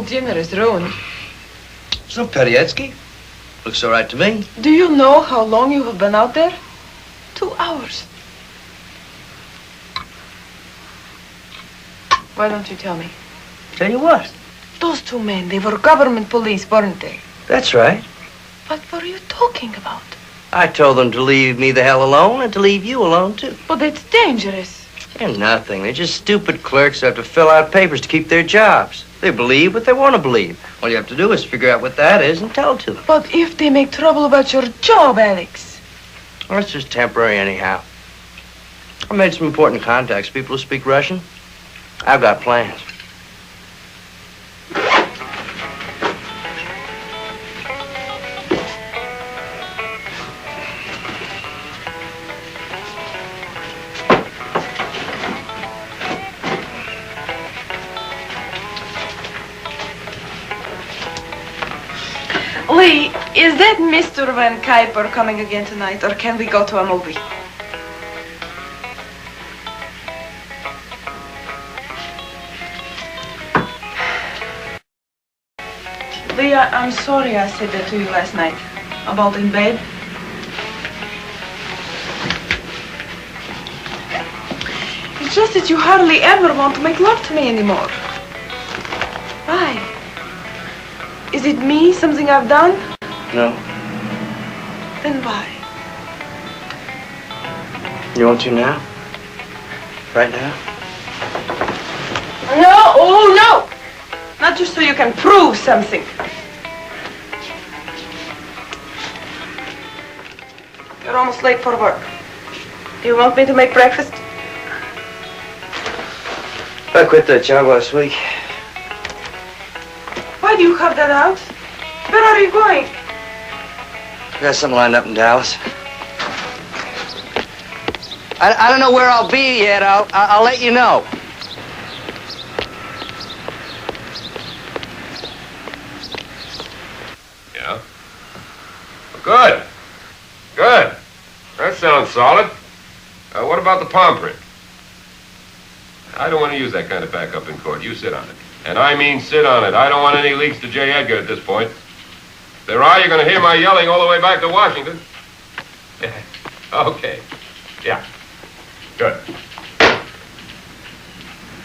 dinner is ruined. So, Perietsky. Looks all right to me. Do you know how long you have been out there? 2 hours. Why don't you tell me? Tell you what? Those 2 men, they were government police, weren't they? That's right. What were you talking about? I told them to leave me the hell alone and to leave you alone, too. But it's dangerous. They're nothing. They're just stupid clerks who have to fill out papers to keep their jobs. They believe what they want to believe. All you have to do is figure out what that is and tell it to them. But if they make trouble about your job, Alex? Well, it's just temporary anyhow. I made some important contacts, people who speak Russian. I've got plans. Lee, is that Mr. Van Kuiper coming again tonight, or can we go to a movie? Lee, I'm sorry I said that to you last night. About in bed. It's just that you hardly ever want to make love to me anymore. Why? Is it me, something I've done? No. Then why? You want to now? Right now? No, oh no! Not just so you can prove something. You're almost late for work. Do you want me to make breakfast? I quit that job last week. Why do you have that out? Where are you going? I got something lined up in Dallas. I don't know where I'll be yet. I'll let you know. Yeah? Good. Good. That sounds solid. What about the palm print? I don't want to use that kind of backup in court. You sit on it. And I mean sit on it. I don't want any leaks to J. Edgar at this point. If there are, you're going to hear my yelling all the way back to Washington. Okay. Yeah. Good.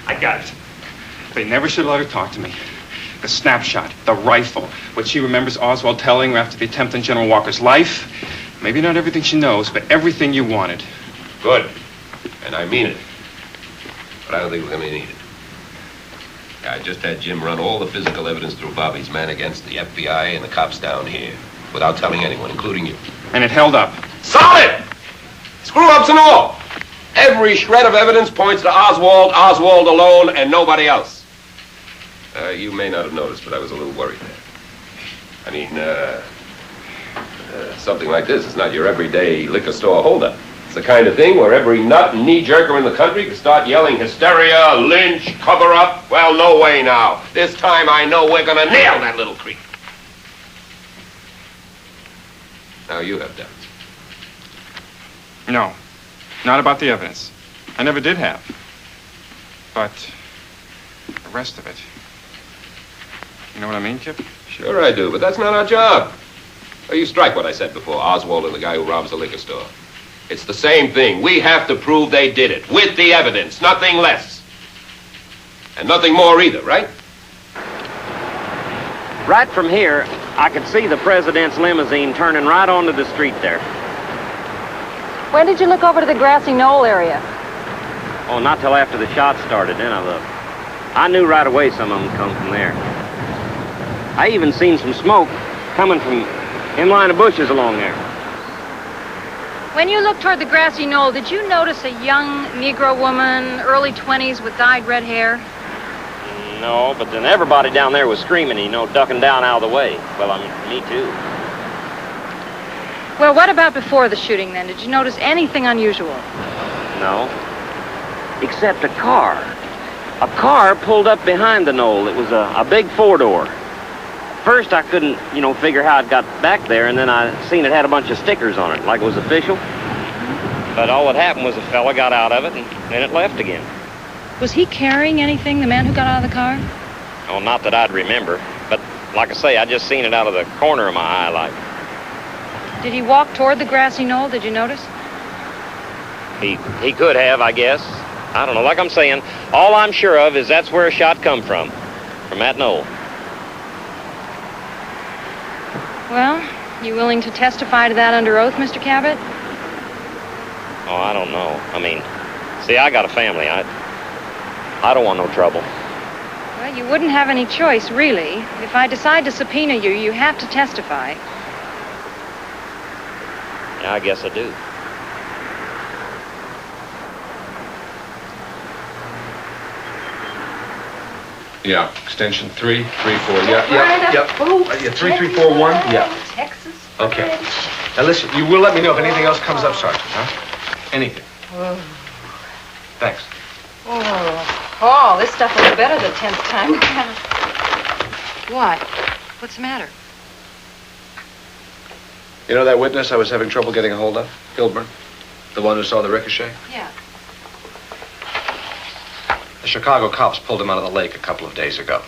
I got it. They never should let her talk to me. The snapshot, the rifle, what she remembers Oswald telling her after the attempt on General Walker's life. Maybe not everything she knows, but everything you wanted. Good. And I mean it. But I don't think we're going to need it. I just had Jim run all the physical evidence through Bobby's men against the FBI and the cops down here, without telling anyone, including you. And it held up. Solid! Screw-ups and all! Every shred of evidence points to Oswald, Oswald alone, and nobody else. You may not have noticed, but I was a little worried there. I mean, something like this is not your everyday liquor store holdup. It's the kind of thing where every nut and knee-jerker in the country can start yelling hysteria, lynch, cover-up. Well, no way now. This time I know we're going to nail that little creep. Now you have doubts. No, not about the evidence. I never did have. But the rest of it. You know what I mean, Kip? Sure I do, but that's not our job. Oh, you strike what I said before, Oswald and the guy who robs the liquor store. It's the same thing. We have to prove they did it, with the evidence, nothing less. And nothing more either, right? Right from here, I could see the president's limousine turning right onto the street there. When did you look over to the grassy knoll area? Oh, not till after the shots started, then I looked. I knew right away some of them come from there. I even seen some smoke coming from in line of bushes along there. When you looked toward the grassy knoll, did you notice a young Negro woman, early 20s, with dyed red hair? No, but then everybody down there was screaming, you know, ducking down out of the way. Well, I mean, me too. Well, what about before the shooting, then? Did you notice anything unusual? No. Except a car. A car pulled up behind the knoll. It was a big four-door. First, I couldn't, figure how it got back there, and then I seen it had a bunch of stickers on it, like it was official. But all that happened was a fella got out of it, and then it left again. Was he carrying anything, the man who got out of the car? Oh, not that I'd remember. But like I say, I just seen it out of the corner of my eye like. Did he walk toward the grassy knoll? Did you notice? He could have, I guess. I don't know. Like I'm saying, all I'm sure of is that's where a shot come from that knoll. Well, you willing to testify to that under oath, Mr. Cabot? Oh, I don't know. I mean, see, I got a family. I don't want no trouble. Well, you wouldn't have any choice, really. If I decide to subpoena you, you have to testify. Yeah, I guess I do. Yeah, extension 334. Yeah. 3341? Yeah. Texas. Okay. Now listen, you will let me know if anything else comes up, Sergeant, huh? Anything. Whoa. Thanks. Oh, this stuff will be better the 10th time around. What? What's the matter? You know that witness I was having trouble getting a hold of? Hilburn? The one who saw the ricochet? Yeah. The Chicago cops pulled him out of the lake a couple of days ago.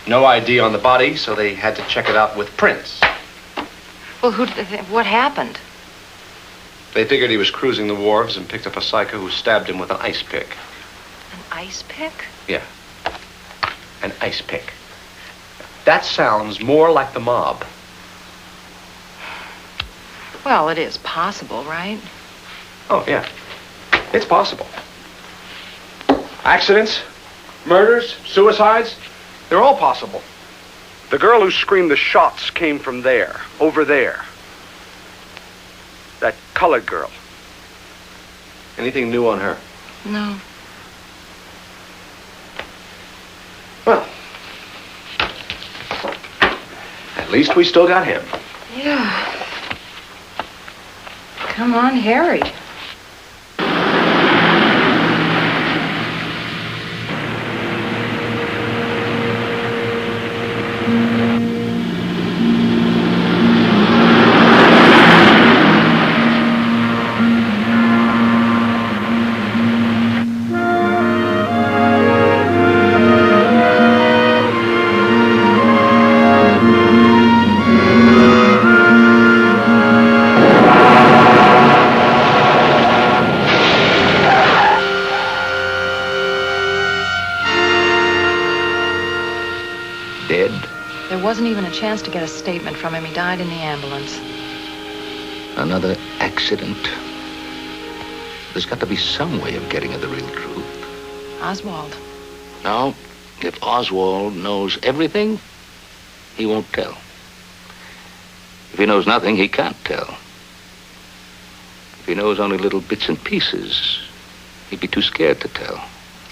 No ID on the body, so they had to check it out with prints. Well, what happened? They figured he was cruising the wharves and picked up a psycho who stabbed him with an ice pick. An ice pick? Yeah. An ice pick. That sounds more like the mob. Well, it is possible, right? Oh, yeah. It's possible. Accidents, murders, suicides, they're all possible. The girl who screamed the shots came from there, over there. That colored girl. Anything new on her? No. Well, at least we still got him. Yeah. Come on, Harry. There wasn't even a chance to get a statement from him. He died in the ambulance. Another accident. There's got to be some way of getting at the real truth. Oswald. Now, if Oswald knows everything, he won't tell. If he knows nothing, he can't tell. If he knows only little bits and pieces, he'd be too scared to tell.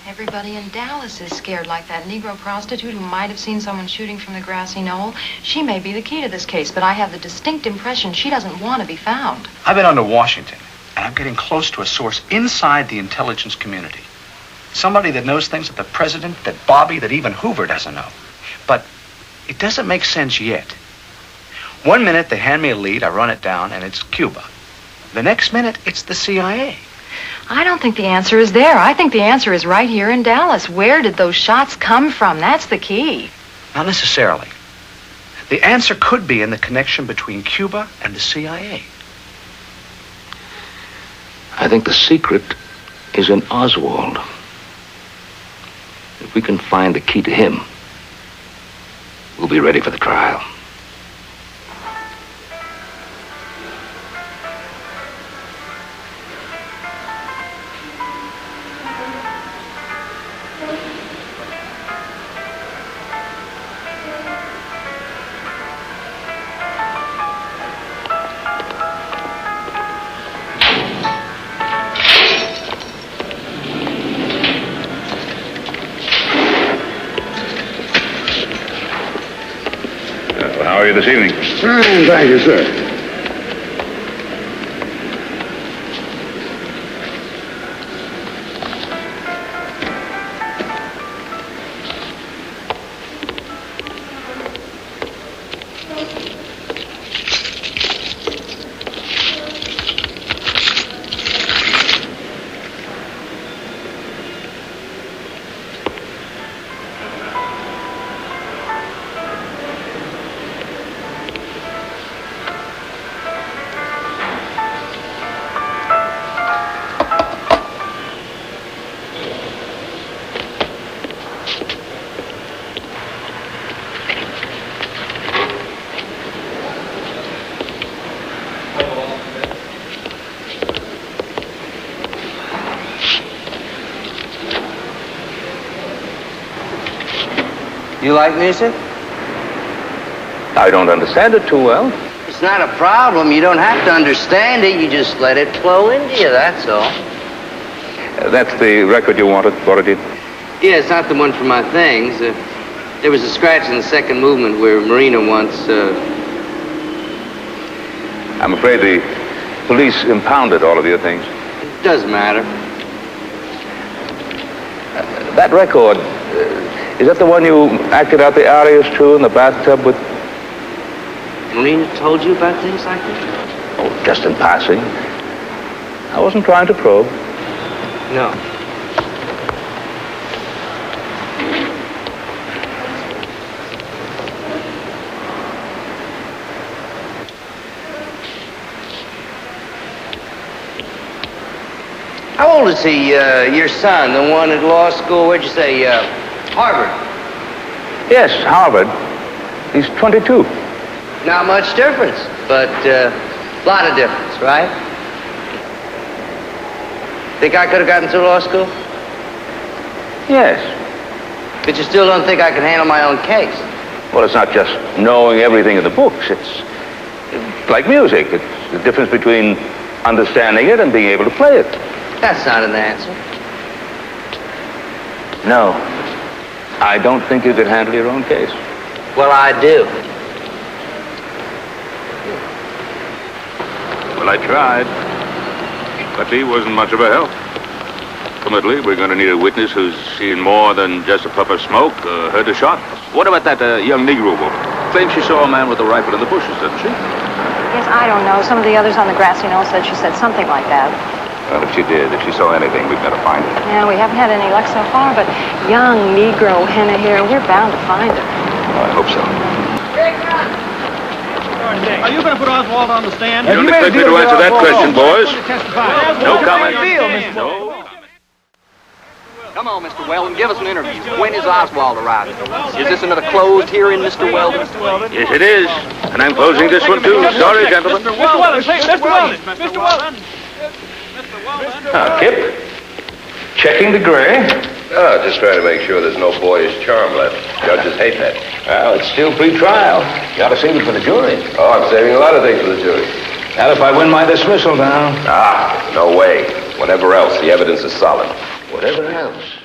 Everybody in Dallas is scared, like that Negro prostitute who might have seen someone shooting from the grassy knoll. She may be the key to this case, but I have the distinct impression she doesn't want to be found. I've been on to Washington, and I'm getting close to a source inside the intelligence community. Somebody that knows things that the president, that Bobby, that even Hoover doesn't know. But it doesn't make sense yet. 1 minute they hand me a lead, I run it down, and it's Cuba. The next minute, it's the CIA. I don't think the answer is there. I think the answer is right here in Dallas. Where did those shots come from? That's the key. Not necessarily. The answer could be in the connection between Cuba and the CIA. I think the secret is in Oswald. If we can find the key to him, we'll be ready for the trial. How are you this evening? Fine, thank you, sir. You like music? I don't understand it too well. It's not a problem. You don't have to understand it. You just let it flow into you, that's all. That's the record you wanted, Borodin? Yeah, it's not the one for my things. There was a scratch in the second movement where Marina once, I'm afraid the police impounded all of your things. It doesn't matter. That record, is that the one you acted out the arias to in the bathtub with? Marina told you about things like that? Oh, just in passing. I wasn't trying to probe. No. How old is he, your son, the one at law school? Where'd you say, Harvard? Yes, Harvard. He's 22. Not much difference, but a lot of difference, right? Think I could have gotten through law school? Yes. But you still don't think I can handle my own case? Well, it's not just knowing everything in the books. It's like music. It's the difference between understanding it and being able to play it. That's not an answer. No. I don't think you could handle your own case. Well, I do. Well, I tried. But he wasn't much of a help. Ultimately, we're going to need a witness who's seen more than just a puff of smoke or heard a shot. What about that young Negro woman? Claims she saw a man with a rifle in the bushes, doesn't she? Yes, I don't know. Some of the others on the grassy knoll said she said something like that. Well, if she did, if she saw anything, we've got to find her. Yeah, we haven't had any luck so far, but young Negro henna here, we're bound to find her. Well, I hope so. Are you going to put Oswald on the stand? You don't expect me to answer that question, boys? No comment. No. Come on, Mr. Weldon, give us an interview. When is Oswald arriving? Is this another closed hearing, Mr. Weldon? Yes, it is. And I'm closing this one, too. Sorry, gentlemen. Mr. Weldon, please, Mr. Weldon. Mr. Weldon. Kip, checking the gray. Oh, just trying to make sure there's no boyish charm left. Judges hate that. Well, it's still pre-trial. You ought to save it for the jury. Oh, I'm saving a lot of things for the jury. Not if I win my dismissal now. No way. Whatever else, the evidence is solid. Whatever else.